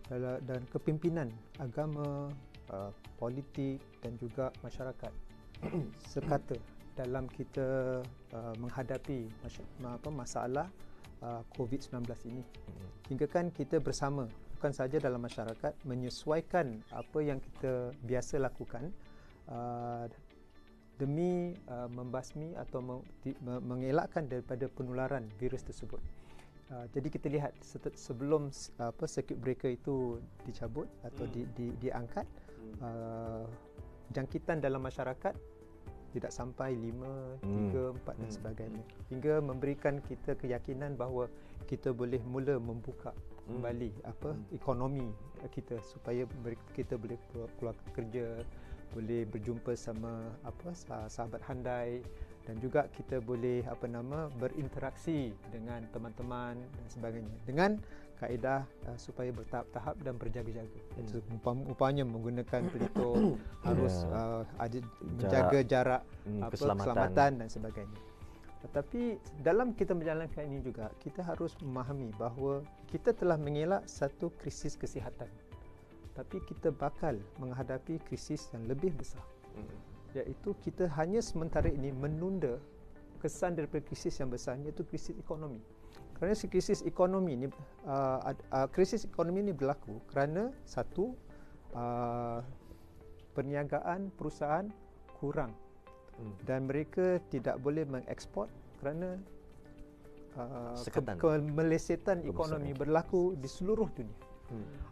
dan kepimpinan agama, politik dan juga masyarakat sekata dalam kita menghadapi masalah COVID-19 ini. Hingga kan kita bersama, bukan saja dalam masyarakat, menyesuaikan apa yang kita biasa lakukan demi membasmi atau mengelakkan daripada penularan virus tersebut. Jadi kita lihat sebelum circuit breaker itu dicabut atau diangkat, jangkitan dalam masyarakat tidak sampai 5, 3, 4 dan sebagainya. Hingga memberikan kita keyakinan bahawa kita boleh mula membuka kembali ekonomi kita supaya kita boleh keluar kerja, boleh berjumpa sama sahabat handai dan juga kita boleh berinteraksi dengan teman-teman dan sebagainya dengan kaedah supaya bertahap-tahap dan berjaga-jaga. Umpamanya menggunakan pelitup, harus ada menjaga jarak, keselamatan dan sebagainya. Tetapi dalam kita menjalankan ini juga kita harus memahami bahawa kita telah mengelak satu krisis kesihatan. Tapi kita bakal menghadapi krisis yang lebih besar, iaitu kita hanya sementara ini menunda kesan daripada krisis yang besar, iaitu krisis ekonomi. Kerana krisis ekonomi ini berlaku kerana satu, perniagaan perusahaan kurang dan mereka tidak boleh mengeksport kerana kemelesetan ekonomi berlaku di seluruh dunia.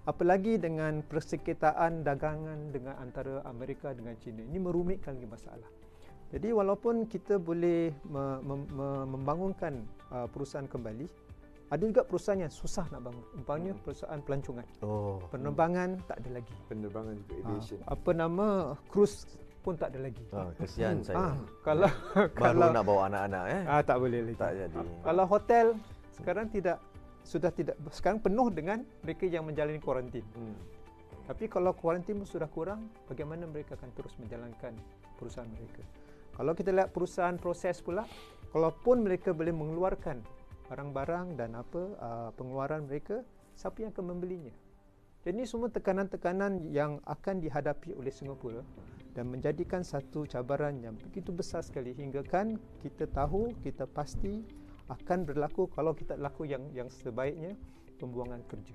Apalagi dengan persengketaan dagangan dengan antara Amerika dengan China. Ini merumitkan lagi masalah. Jadi walaupun kita boleh membangunkan perusahaan kembali, ada juga perusahaan yang susah nak bangun. Umpamanya perusahaan pelancongan. Penerbangan tak ada lagi. Penerbangan juga aviation. Cruise pun tak ada lagi. Kesian saya. Kalau baru nak bawa anak-anak tak boleh lagi. Tak jadi. Kalau hotel sekarang sekarang penuh dengan mereka yang menjalani kuarantin. Tapi kalau kuarantin sudah kurang, bagaimana mereka akan terus menjalankan perusahaan mereka? Kalau kita lihat perusahaan proses pula, kalaupun mereka boleh mengeluarkan barang-barang dan pengeluaran mereka, siapa yang akan membelinya? Jadi ini semua tekanan-tekanan yang akan dihadapi oleh Singapura dan menjadikan satu cabaran yang begitu besar sekali hingga kan kita tahu, kita pasti akan berlaku kalau kita laku yang sebaiknya pembuangan kerja.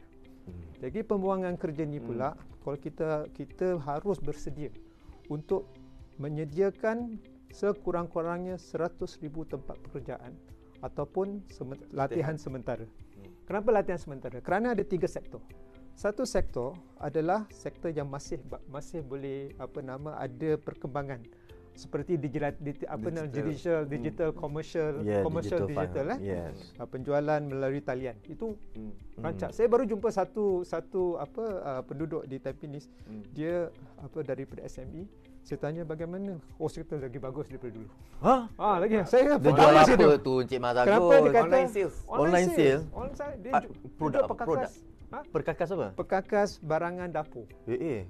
Jadi pembuangan kerja ni pula kalau kita harus bersedia untuk menyediakan sekurang-kurangnya 100,000 tempat pekerjaan ataupun latihan sementara. Kenapa latihan sementara? Kerana ada 3 sektor. Satu sektor adalah sektor yang masih boleh ada perkembangan seperti digital commercial digital penjualan melalui talian itu rancak. Saya baru jumpa satu penduduk di Tampines, dia daripada SME. Saya tanya bagaimana? Saya kata lagi bagus daripada dulu. Lagi. Saya dia jual apa tu Encik Mas Agus? Kenapa dia kata online sale? Dia produk Perkakas apa? Perkakas barangan dapur. Dia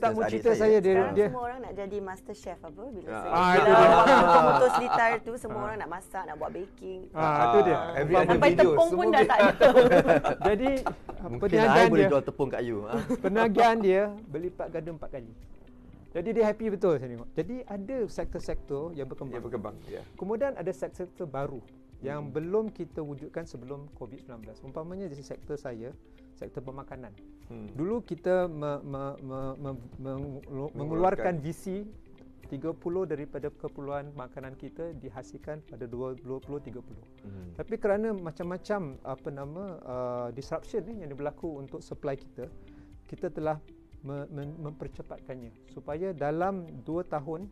tak mau cerita saya. Dia semua orang nak jadi master chef apa bila putus litar tu semua orang nak masak, nak buat baking. Itu dia. Sampai tepung pun dah tak ada. Jadi perniagaan boleh jual tepung kat you. Perniagaan dia berlipat ganda 4 kali. Jadi dia happy betul saya tengok. Jadi ada sektor-sektor yang berkembang. Kemudian ada sektor baru yang belum kita wujudkan sebelum COVID-19. Umpamanya di sektor saya, sektor pemakanan. Dulu kita mengeluarkan visi 30 daripada keperluan makanan kita dihasilkan pada 2030. Tapi kerana macam-macam disruption yang berlaku untuk supply kita telah mempercepatkannya supaya dalam 2 tahun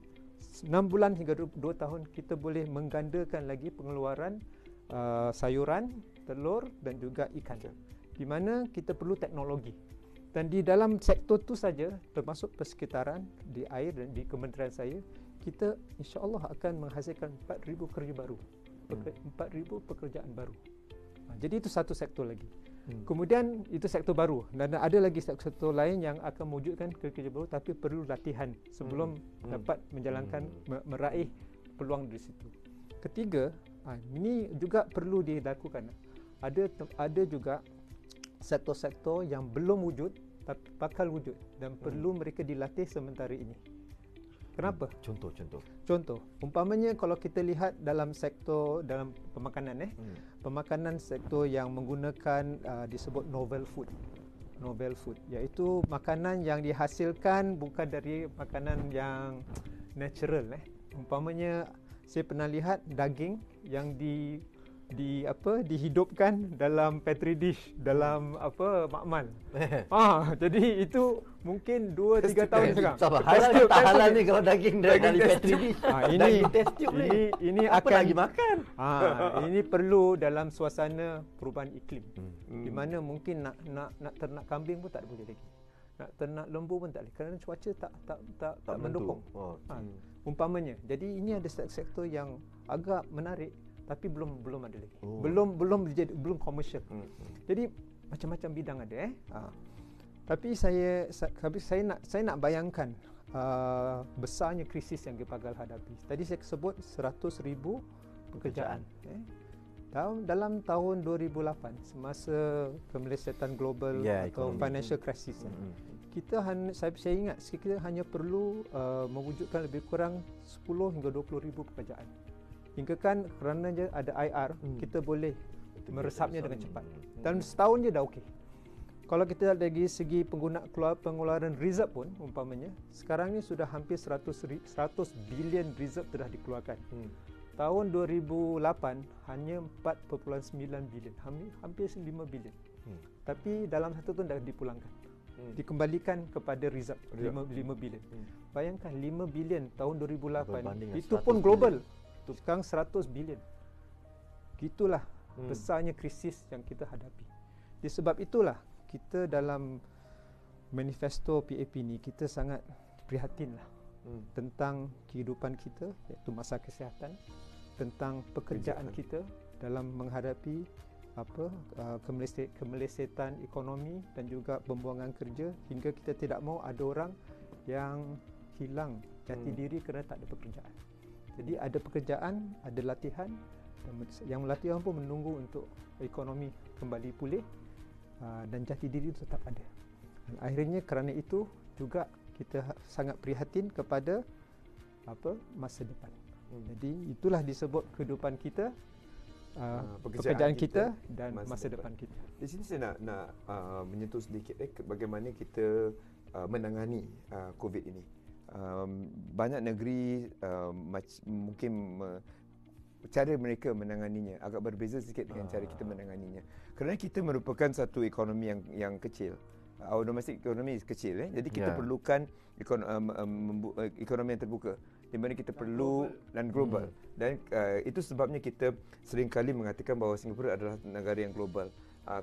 6 bulan hingga 2 tahun kita boleh menggandakan lagi pengeluaran sayuran, telur dan juga ikan. Di mana kita perlu teknologi. Dan di dalam sektor tu saja termasuk persekitaran di air dan di kementerian saya, kita insya-Allah akan menghasilkan 4,000 kerja baru. 4,000 pekerjaan baru. Jadi itu satu sektor lagi. Kemudian itu sektor baru dan ada lagi sektor lain yang akan mewujudkan kerja baru tapi perlu latihan sebelum dapat menjalankan meraih peluang di situ. Ketiga, ini juga perlu dilakukan. Ada juga sektor-sektor yang belum wujud tapi bakal wujud dan perlu mereka dilatih sementara ini. Kenapa? Contoh, umpamanya kalau kita lihat dalam sektor dalam pemakanan pemakanan sektor yang menggunakan disebut novel food, iaitu makanan yang dihasilkan bukan dari makanan yang natural. Umpamanya saya pernah lihat daging yang dihidupkan dalam petri dish dalam makmal. Jadi itu mungkin 2-3 tahun sekarang. Halal ni kalau daging dari petri dish. Ini apa akan lagi makan. Ini perlu dalam suasana perubahan iklim. Di mana mungkin nak ternak kambing pun tak boleh lagi. Nak ternak lembu pun tak boleh kerana cuaca tak mendukung. Umpamanya. Jadi ini ada sektor yang agak menarik tapi belum ada lagi. Belum komersial. Jadi macam-macam bidang ada. Tapi saya nak bayangkan besarnya krisis yang kita bakal hadapi. Tadi saya sebut 100,000 pekerjaan. Dalam tahun 2008 semasa pemelesetan global atau financial crisis, saya ingat kita hanya perlu mewujudkan lebih kurang 10 hingga 20,000 pekerjaan. Hingga kan kerana ada IR, kita boleh meresapnya dengan cepat. Dalam setahun je dah okey. Kalau kita dari segi pengeluaran reserve pun umpamanya, sekarang ni sudah hampir 100 bilion reserve telah dikeluarkan. Tahun 2008 hanya 4.9 bilion, hampir 5 bilion. tapi dalam 1 tahun dah dipulangkan. Dikembalikan kepada reserve 5 bilion. Bayangkan 5 bilion tahun 2008 itu pun global. Sekarang 100 bilion. Gitulah besarnya krisis yang kita hadapi. Disebab itulah kita dalam manifesto PAP ni kita sangat prihatinlah tentang kehidupan kita, iaitu masa kesihatan, tentang pekerjaan kita dalam menghadapi kemelesetan ekonomi dan juga pembuangan kerja, hingga kita tidak mahu ada orang yang hilang jati diri kerana tak ada pekerjaan. Jadi ada pekerjaan, ada latihan, dan yang latihan pun menunggu untuk ekonomi kembali pulih, dan jati diri itu tetap ada. Dan akhirnya kerana itu juga kita sangat prihatin kepada masa depan. Jadi itulah disebut kehidupan kita, pekerjaan kita dan masa depan kita. Di sini saya nak menyentuh sedikit bagaimana kita menangani COVID ini. Banyak negeri mungkin cara mereka menanganinya agak berbeza sikit dengan cara kita menanganinya. Kerana kita merupakan satu ekonomi yang kecil. Our domestic economy is kecil, jadi kita perlukan ekonomi yang terbuka, di mana kita perlu dan global. Dan itu sebabnya kita seringkali mengatakan bahawa Singapura adalah negara yang global,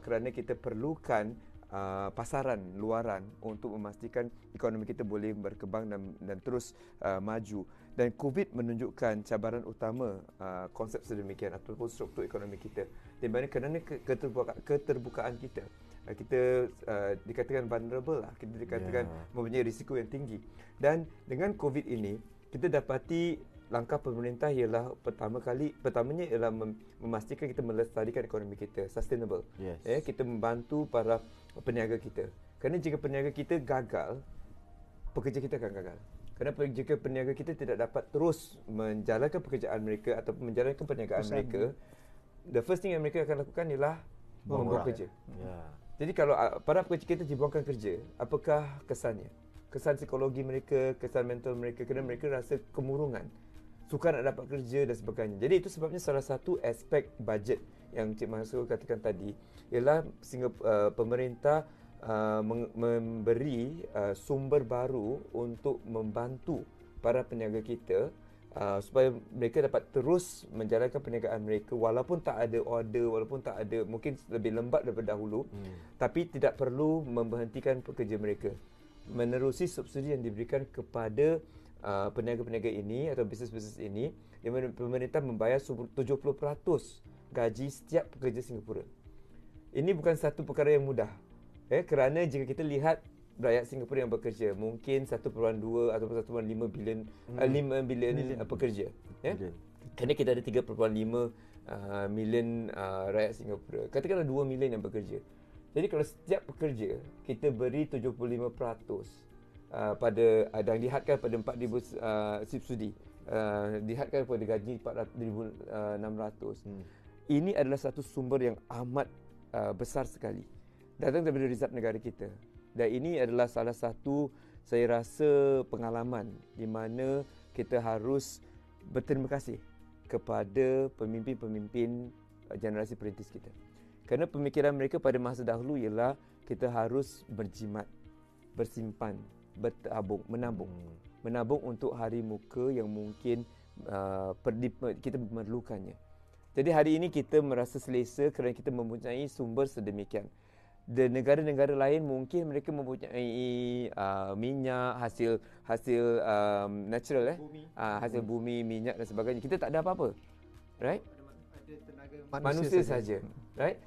kerana kita perlukan pasaran luaran untuk memastikan ekonomi kita boleh berkembang dan terus maju. Dan COVID menunjukkan cabaran utama konsep sedemikian ataupun struktur ekonomi kita, di mana kerana keterbukaan kita dikatakan vulnerable lah, kita dikatakan mempunyai risiko yang tinggi. Dan dengan COVID ini kita dapati langkah pemerintah ialah pertamanya ialah memastikan kita melestarikan ekonomi kita sustainable. Kita membantu para peniaga kita, kerana jika peniaga kita gagal, pekerja kita akan gagal. Kerana jika peniaga kita tidak dapat terus menjalankan pekerjaan mereka ataupun menjalankan perniagaan mereka, the first thing yang mereka akan lakukan ialah membuang kerja. Jadi kalau para pekerja kita dibuangkan kerja, apakah kesannya? Kesan psikologi mereka, kesan mental mereka, kerana mereka rasa kemurungan, sukar nak dapat kerja dan sebagainya. Jadi itu sebabnya salah satu aspek bajet yang Cik Mansur katakan tadi ialah pemerintah memberi sumber baru untuk membantu para peniaga kita supaya mereka dapat terus menjalankan perniagaan mereka walaupun tak ada order, walaupun tak ada, mungkin lebih lambat daripada dahulu, tapi tidak perlu memberhentikan pekerja mereka. Menerusi subsidi yang diberikan kepada peniaga-peniaga ini atau bisnes-bisnes ini, di mana pemerintah membayar 70% gaji setiap pekerja Singapura. Ini bukan satu perkara yang mudah, kerana jika kita lihat rakyat Singapura yang bekerja, mungkin 1.2 atau 1.5 bilion 5 bilion pekerja, kerana kita ada 3.5 million rakyat Singapura. Katakanlah 2 million yang bekerja. Jadi kalau setiap pekerja kita beri 75% pada dan dihadkan pada 4,000 subsidi, dihadkan pada gaji 4,600. Ini adalah satu sumber yang amat besar sekali, datang daripada rizab negara kita. Dan ini adalah salah satu, saya rasa, pengalaman di mana kita harus berterima kasih kepada pemimpin-pemimpin generasi perintis kita. Kerana pemikiran mereka pada masa dahulu ialah kita harus berjimat, bersimpan, menabung untuk hari muka yang mungkin kita memerlukannya. Jadi hari ini kita merasa selesa kerana kita mempunyai sumber sedemikian. Dan negara-negara lain mungkin mereka mempunyai minyak, hasil natural, hasil bumi, minyak dan sebagainya. Kita tak ada apa-apa, right? Ada tenaga manusia saja, right?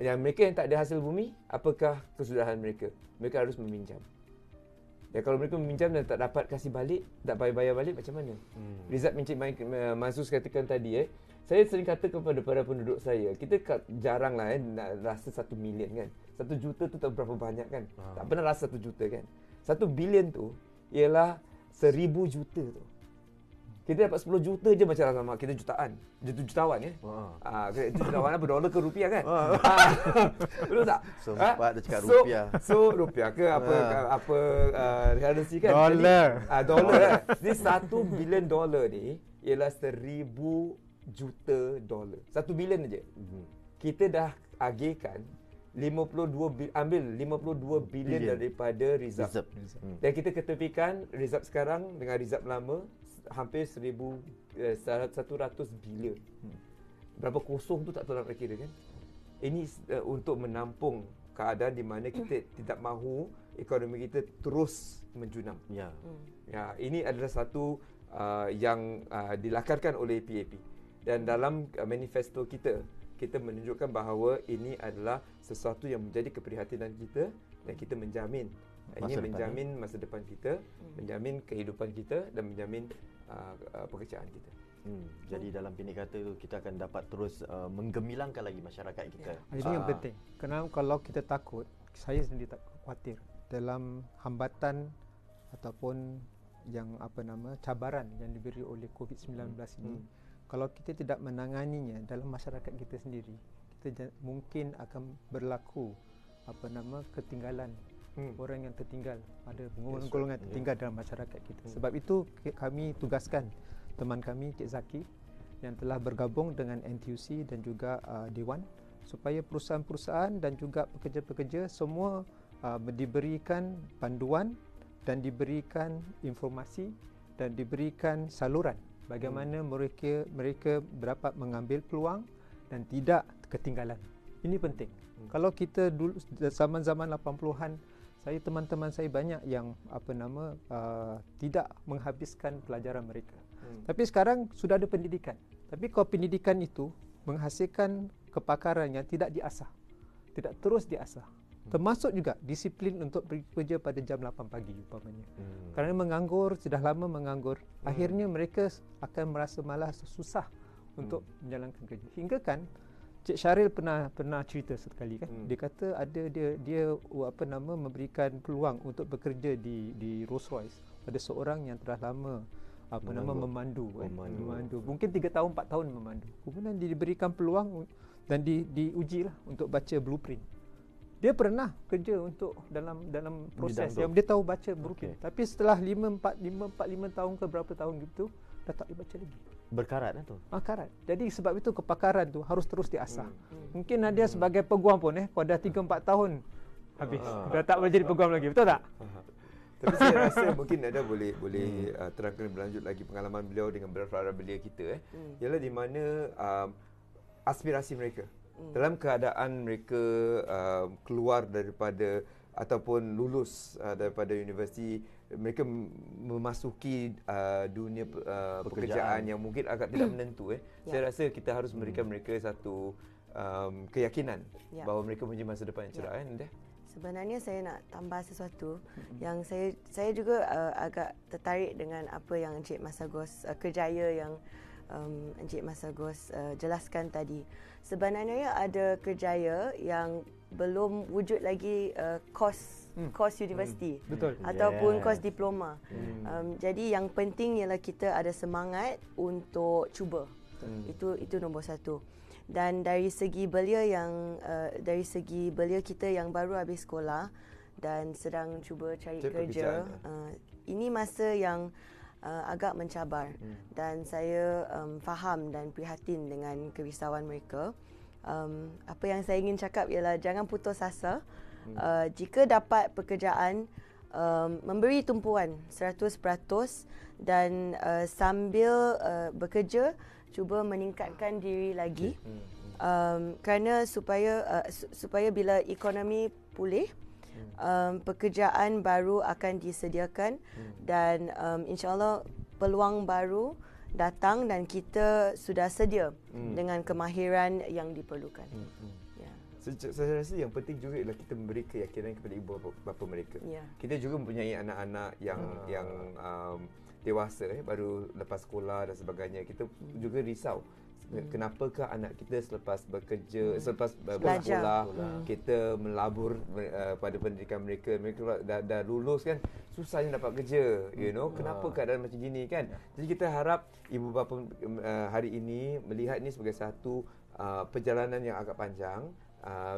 Yang mereka yang tak ada hasil bumi, apakah kesudahan mereka? Mereka harus meminjam. Ya, kalau mereka meminjam dan tak dapat kasih balik, tak bayar balik, macam mana? Rizab Encik Mansur katakan tadi, saya sering kata kepada para penduduk saya, kita jaranglah nak rasa 1 million kan. 1 juta tu tak berapa banyak kan. Tak pernah rasa 1 juta kan. 1 bilion tu ialah 1,000 juta tu. Kita dapat 10 juta je macam sama kita jutaan. Jutawan ya. Itu jutawan apa, dolar ke rupiah kan? Betul tak? So sempat dia cakap rupiah. So rupiah ke apa currency kan? Dolar. Dolar kan. Jadi 1 bilion dolar ni ialah 1,000 juta dolar. 1 bilion aja. Kita dah agihkan ambil 52 bilion daripada Rizab. Dan kita ketepikan Rizab sekarang dengan Rizab lama hampir 100 bilion. Berapa kosong tu tak tahu nak kira kan. Ini untuk menampung keadaan di mana kita tidak mahu ekonomi kita terus menjunam. Ya, ini adalah satu yang dilakarkan oleh PAP. Dan dalam manifesto kita menunjukkan bahawa ini adalah sesuatu yang menjadi keprihatinan kita dan kita menjamin menjamin masa depan kita, menjamin kehidupan kita dan menjamin pekerjaan kita. Jadi dalam pendek kata itu kita akan dapat terus menggemilangkan lagi masyarakat kita. Ini yang penting. Kerana kalau kita takut, saya sendiri tak khawatir dalam hambatan ataupun yang cabaran yang diberi oleh COVID-19 ini. Kalau kita tidak menanganinya dalam masyarakat kita sendiri, kita mungkin akan berlaku ketinggalan. Orang yang tertinggal, ada golongan tertinggal dalam masyarakat kita. Sebab itu kami tugaskan teman kami Cik Zaki yang telah bergabung dengan NTUC dan juga Dewan supaya perusahaan-perusahaan dan juga pekerja-pekerja semua diberikan panduan dan diberikan informasi dan diberikan saluran bagaimana mereka dapat mengambil peluang dan tidak ketinggalan. Ini penting. Kalau kita dulu zaman-zaman 80-an, teman-teman saya banyak yang tidak menghabiskan pelajaran mereka. Tapi sekarang sudah ada pendidikan. Tapi kalau pendidikan itu menghasilkan kepakaran yang tidak diasah, tidak terus diasah. Termasuk juga disiplin untuk bekerja pada jam 8 pagi umpamanya. Kerana menganggur, sudah lama menganggur, akhirnya mereka akan merasa malas, susah untuk menjalankan kerja. Hingga kan Cik Syaril pernah cerita sekali kan. Dia kata ada dia memberikan peluang untuk bekerja di Rolls Royce pada seorang yang telah lama memandu. Mungkin 3 tahun 4 tahun memandu. Kemudian diberikan peluang dan diujilah untuk baca blueprint. Dia pernah kerja untuk dalam proses yang dia tahu baca blueprint. Tapi setelah 5 tahun ke berapa tahun gitu dah tak boleh baca lagi. Berkarat lah tu. Karat. Jadi sebab itu kepakaran tu harus terus diasah. Mungkin dia sebagai peguam pun kalau dah 3-4 tahun habis. Dah tak boleh jadi peguam lagi. Betul tak? Tapi saya rasa mungkin ada boleh terangkan berlanjut lagi pengalaman beliau dengan beberapa belia kita ialah di mana aspirasi mereka. Dalam keadaan mereka keluar daripada ataupun lulus daripada universiti, mereka memasuki dunia pekerjaan yang mungkin agak tidak menentu. Saya rasa kita harus memberikan mereka satu keyakinan bahawa mereka punya masa depan yang cerah. Sebenarnya saya nak tambah sesuatu yang saya juga agak tertarik dengan apa yang Encik Masagos kerjaya yang Encik Masagos jelaskan tadi. Sebenarnya ada kerjaya yang belum wujud lagi kos universiti ataupun kos diploma. Jadi yang penting ialah kita ada semangat untuk cuba. Itu nombor satu. Dan dari segi belia kita yang baru habis sekolah dan sedang cuba cari kerja, ini masa yang agak mencabar dan saya faham dan prihatin dengan kerisauan mereka. Apa yang saya ingin cakap ialah jangan putus asa. Jika dapat pekerjaan, memberi tumpuan 100% dan sambil bekerja cuba meningkatkan diri lagi. Kerana supaya bila ekonomi pulih, pekerjaan baru akan disediakan dan insya-Allah peluang baru datang dan kita sudah sedia dengan kemahiran yang diperlukan. Saya rasa yang penting juga ialah kita memberi keyakinan kepada ibu bapa mereka. Kita juga mempunyai anak-anak yang dewasa baru lepas sekolah dan sebagainya. Kita juga risau. Kenapakah anak kita selepas bekerja, selepas bersekolah, kita melabur pada pendidikan mereka. Mereka dah lulus kan, susahnya dapat kerja, kenapa keadaan macam gini kan. Jadi kita harap ibu bapa hari ini melihat ini sebagai satu perjalanan yang agak panjang,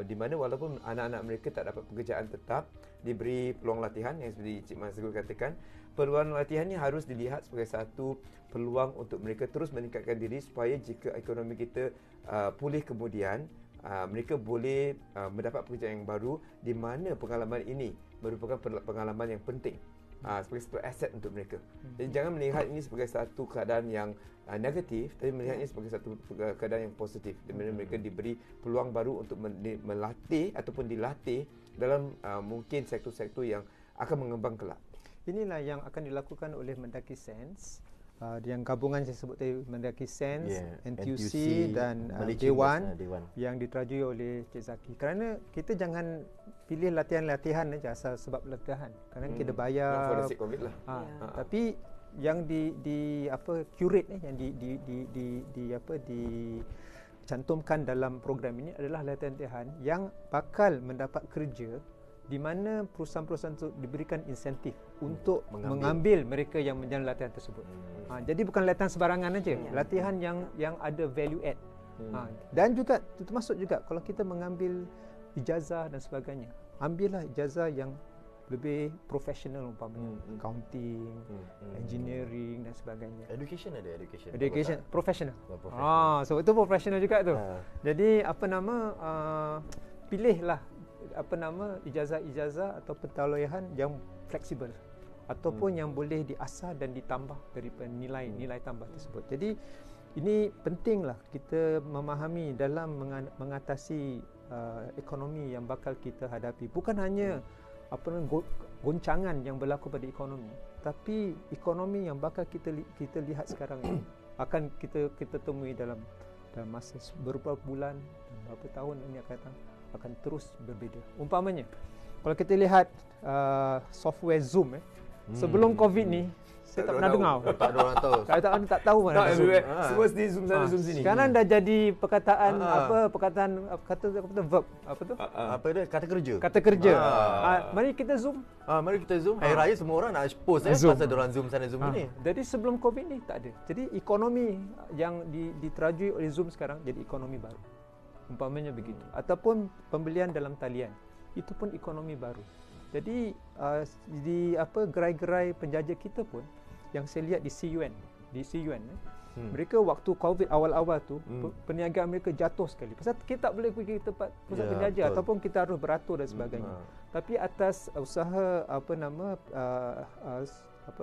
di mana walaupun anak-anak mereka tak dapat pekerjaan tetap, diberi peluang latihan yang seperti Cik Masagos katakan. Peluang latihan ini harus dilihat sebagai satu peluang untuk mereka terus meningkatkan diri supaya jika ekonomi kita pulih kemudian, mereka boleh mendapat pekerjaan yang baru di mana pengalaman ini merupakan pengalaman yang penting sebagai satu aset untuk mereka. Jadi jangan melihat ini sebagai satu keadaan yang negatif, tapi melihatnya sebagai satu keadaan yang positif, di mana mereka diberi peluang baru untuk melatih ataupun dilatih dalam mungkin sektor-sektor yang akan mengembang kelak. Inilah yang akan dilakukan oleh Mendaki Sense. Yang gabungan saya sebut tadi, Mendaki Sense, NTUC dan Dewan yang diterajui oleh Cik Zaki. Kerana kita jangan pilih latihan-latihan saja asal sebab latihan. Kerana kita bayar. For the sake of it lah. Tapi yang curate yang dicantumkan dalam program ini adalah latihan-latihan yang bakal mendapat kerja di mana perusahaan-perusahaan itu diberikan insentif untuk mengambil mereka yang menjalani latihan tersebut. Jadi bukan latihan sembarangan saja, latihan yang ada value add. Dan juga termasuk juga kalau kita mengambil ijazah dan sebagainya, ambillah ijazah yang lebih profesional umpamanya, accounting, engineering dan sebagainya. Education profesional. So itu profesional juga tu. Jadi pilihlah ijazah-ijazah atau pentalayan yang fleksibel ataupun yang boleh diasah dan ditambah daripada nilai tambah tersebut. Jadi ini pentinglah kita memahami dalam mengatasi ekonomi yang bakal kita hadapi. Bukan hanya goncangan yang berlaku pada ekonomi, tapi ekonomi yang bakal kita lihat sekarang ini akan kita temui dalam masa beberapa bulan dan beberapa tahun ini akan terus berbeza. Umpamanya kalau kita lihat software Zoom sebelum COVID ni saya tak pernah dengar. Tak ada orang tahu. Tak tahu mana. Semua di Zoom sana Zoom sini. Sekarang dah jadi perkataan kata verb kata kerja. Kata kerja. Mari kita Zoom. Mari kita Zoom. Hari raya semua orang nak post pasal orang Zoom sana Zoom ni. Jadi sebelum COVID ni tak ada. Jadi ekonomi yang diterajui oleh Zoom sekarang jadi ekonomi baru. Umpamanya begitu. Ataupun pembelian dalam talian. Itu pun ekonomi baru. Jadi gerai-gerai penjajah kita pun yang saya lihat di Siyuan, mereka waktu COVID awal-awal tu perniagaan mereka jatuh sekali. Pasal kita tak boleh pergi ke tempat pusat penjajah ataupun kita harus beratur dan sebagainya. Tapi atas usaha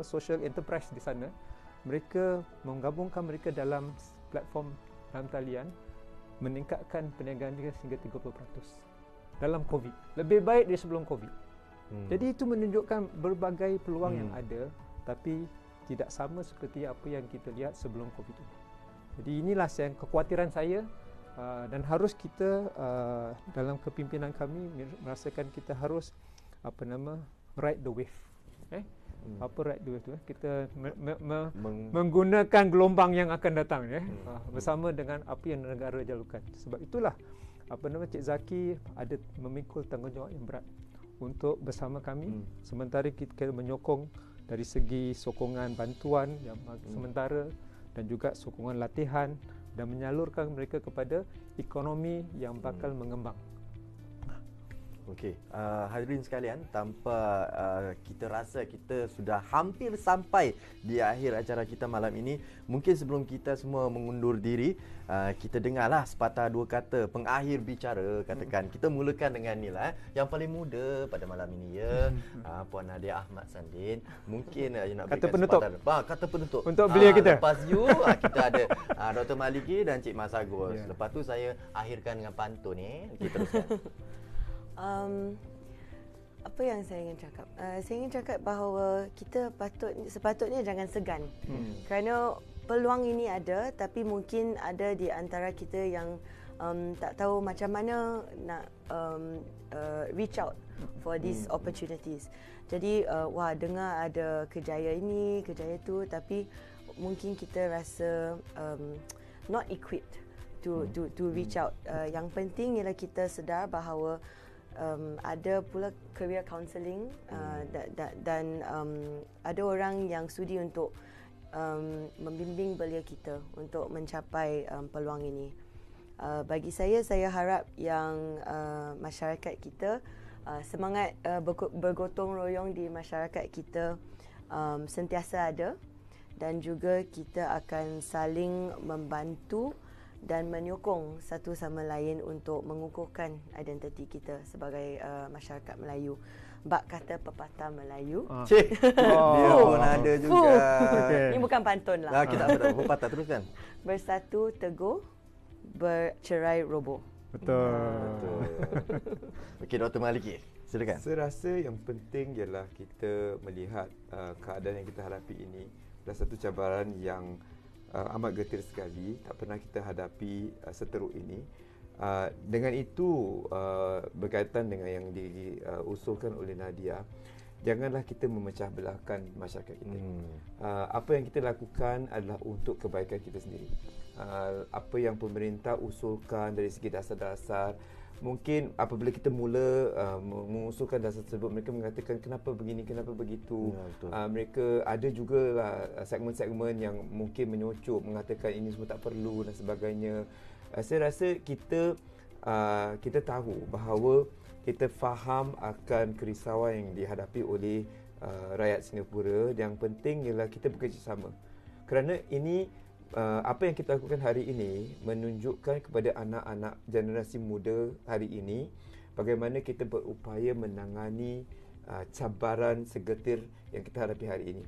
social enterprise di sana, mereka menggabungkan mereka dalam platform dalam talian, meningkatkan perniagaan mereka sehingga 30% dalam COVID. Lebih baik dari sebelum COVID. Jadi itu menunjukkan berbagai peluang yang ada, tapi tidak sama seperti apa yang kita lihat sebelum COVID itu. Jadi inilah kekhawatiran saya, dan harus kita dalam kepimpinan kami merasakan kita harus ride the wave. Ride the wave tu? Kita menggunakan gelombang yang akan datang bersama dengan apa yang negara jalukan. Sebab itulah Cik Zaki ada memikul tanggungjawab yang berat untuk bersama kami, sementara kita menyokong dari segi sokongan bantuan yang sementara dan juga sokongan latihan dan menyalurkan mereka kepada ekonomi yang bakal mengembang. Okey, hadirin sekalian, tanpa kita rasa kita sudah hampir sampai di akhir acara kita malam ini. Mungkin sebelum kita semua mengundur diri, kita dengarlah sepatah dua kata pengakhir bicara. Katakan kita mulakan dengan inilah yang paling muda pada malam ini Puan Nadia Ahmad Sandin. Mungkin nak kata berikan penutup. Kata penutup Untuk beliau kita. Lepas you kita ada Dr. Maliki dan Cik Mas Agus. Lepas tu saya akhirkan dengan pantun ni. Kita teruskan. Apa yang saya ingin cakap? Saya ingin cakap bahawa kita sepatutnya jangan segan. Kerana peluang ini ada, tapi mungkin ada di antara kita yang tak tahu macam mana nak reach out for these opportunities. Jadi dengar ada kejayaan ini, kejayaan tu, tapi mungkin kita rasa not equipped to reach out. Yang penting ialah kita sedar bahawa ada pula career counselling dan ada orang yang sudi untuk membimbing belia kita untuk mencapai peluang ini. Bagi saya harap yang masyarakat kita semangat bergotong royong di masyarakat kita sentiasa ada, dan juga kita akan saling membantu dan menyokong satu sama lain untuk mengukuhkan identiti kita sebagai masyarakat Melayu. Bak kata pepatah Melayu. Cik, dia pun ada juga. Ini bukan pantun lah. Kita apa pepatah teruskan. Bersatu teguh, bercerai roboh. Betul. Okey, Dr. Maliki, silakan. Saya rasa yang penting ialah kita melihat keadaan yang kita hadapi ini adalah satu cabaran yang amat getir sekali, tak pernah kita hadapi seteruk ini. Dengan itu berkaitan dengan yang diusulkan oleh Nadia, janganlah kita memecah belahkan masyarakat kita. Apa yang kita lakukan adalah untuk kebaikan kita sendiri. Apa yang pemerintah usulkan dari segi dasar-dasar, mungkin apabila kita mula mengusulkan dasar tersebut, mereka mengatakan kenapa begini, kenapa begitu. Mereka ada jugalah segmen-segmen yang mungkin menyocok, mengatakan ini semua tak perlu dan sebagainya. Saya rasa kita tahu bahawa kita faham akan kerisauan yang dihadapi oleh rakyat Singapura. Yang penting ialah kita bekerjasama. Kerana ini apa yang kita lakukan hari ini menunjukkan kepada anak-anak generasi muda hari ini bagaimana kita berupaya menangani cabaran segetir yang kita hadapi hari ini.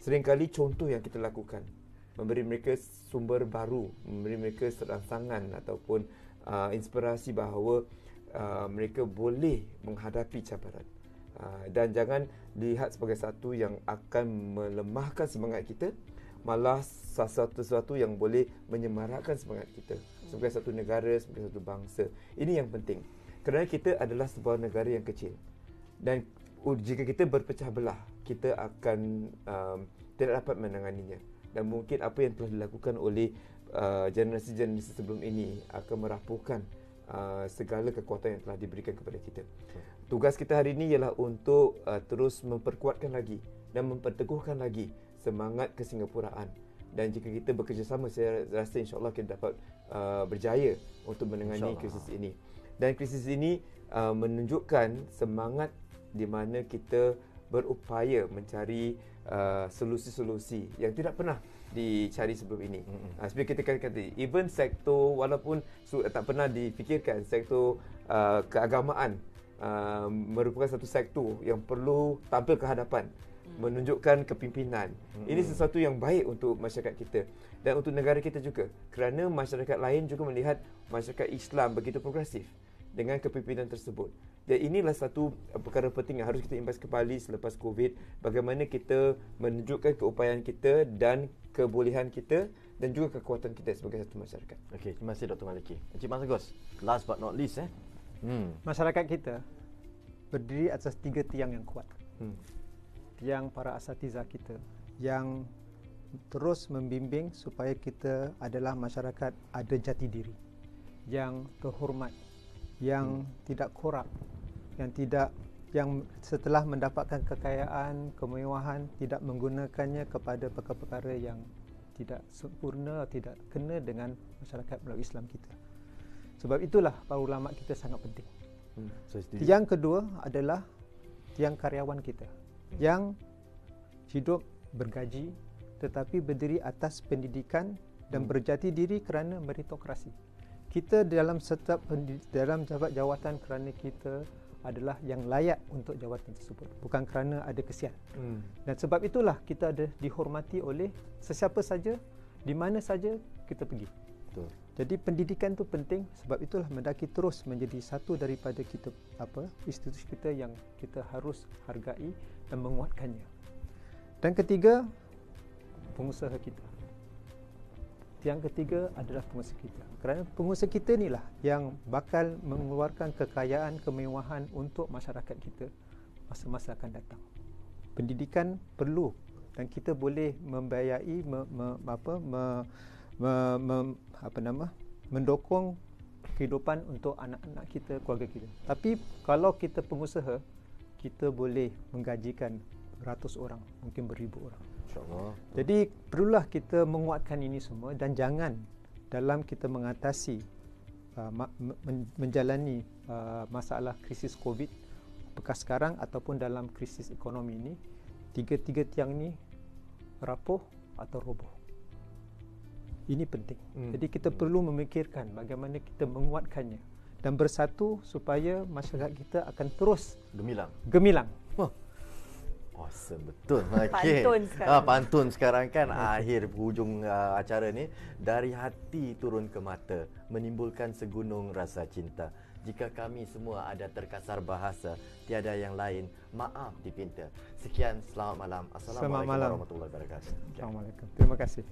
Seringkali contoh yang kita lakukan, memberi mereka sumber baru, memberi mereka serangsangan ataupun inspirasi bahawa mereka boleh menghadapi cabaran. Dan jangan dilihat sebagai satu yang akan melemahkan semangat kita, malah sesuatu yang boleh menyemarakkan semangat kita sebagai satu negara, sebagai satu bangsa. Ini yang penting. Kerana kita adalah sebuah negara yang kecil. Dan jika kita berpecah belah, kita akan tidak dapat menanganinya. Dan mungkin apa yang telah dilakukan oleh generasi-generasi sebelum ini akan merapuhkan segala kekuatan yang telah diberikan kepada kita. Tugas kita hari ini ialah untuk terus memperkuatkan lagi dan memperteguhkan lagi semangat kesingapuraan. Dan jika kita bekerjasama, saya rasa insya-Allah kita dapat berjaya untuk menangani krisis ini. Dan krisis ini menunjukkan semangat di mana kita berupaya mencari solusi-solusi yang tidak pernah dicari sebelum ini. Seperti kita kata, even sektor walaupun tak pernah difikirkan, sektor keagamaan merupakan satu sektor yang perlu tampil ke hadapan, menunjukkan kepimpinan. Ini sesuatu yang baik untuk masyarakat kita dan untuk negara kita juga, kerana masyarakat lain juga melihat masyarakat Islam begitu progresif dengan kepimpinan tersebut. Dan inilah satu perkara penting yang harus kita imbas kembali selepas COVID, bagaimana kita menunjukkan keupayaan kita dan kebolehan kita dan juga kekuatan kita sebagai satu masyarakat. Okey, terima kasih Dr. Maliki. Encik Mas Agus, last but not least Masyarakat kita berdiri atas 3 tiang yang kuat. Tiang para asatizah kita yang terus membimbing supaya kita adalah masyarakat ada jati diri, yang terhormat, yang tidak korup, yang setelah mendapatkan kekayaan, kemewahan tidak menggunakannya kepada perkara-perkara yang tidak sempurna, tidak kena dengan masyarakat Melayu Islam kita. Sebab itulah para ulama kita sangat penting. Tiang kedua adalah tiang karyawan kita yang hidup bergaji tetapi berdiri atas pendidikan dan berjati diri kerana meritokrasi. Kita dalam jabat jawatan kerana kita adalah yang layak untuk jawatan tersebut, bukan kerana ada kesian. Dan sebab itulah kita ada dihormati oleh sesiapa saja, di mana saja kita pergi. Betul. Jadi pendidikan itu penting, sebab itulah Mendaki terus menjadi satu daripada kita institusi kita yang kita harus hargai dan menguatkannya. Dan ketiga, pengusaha kita. Yang ketiga adalah pengusaha kita. Kerana pengusaha kita inilah yang bakal mengeluarkan kekayaan, kemewahan untuk masyarakat kita masa-masa akan datang. Pendidikan perlu dan kita boleh membiayai mendokong kehidupan untuk anak-anak kita, keluarga kita. Tapi kalau kita pengusaha, kita boleh menggajikan ratus orang, mungkin beribu orang. InsyaAllah. Jadi perlulah kita menguatkan ini semua dan jangan dalam kita mengatasi menjalani masalah krisis COVID bekas sekarang ataupun dalam krisis ekonomi ini, tiga tiang ini rapuh atau roboh. Ini penting. Jadi kita perlu memikirkan bagaimana kita menguatkannya dan bersatu supaya masyarakat kita akan terus gemilang. Wah. Awesome, betul. Okay. Pantun sekarang. Pantun sekarang kan akhir hujung acara ni. Dari hati turun ke mata, menimbulkan segunung rasa cinta. Jika kami semua ada terkasar bahasa, tiada yang lain, maaf dipinta. Sekian, selamat malam. Assalamualaikum warahmatullahi wabarakatuh. Assalamualaikum. Terima kasih.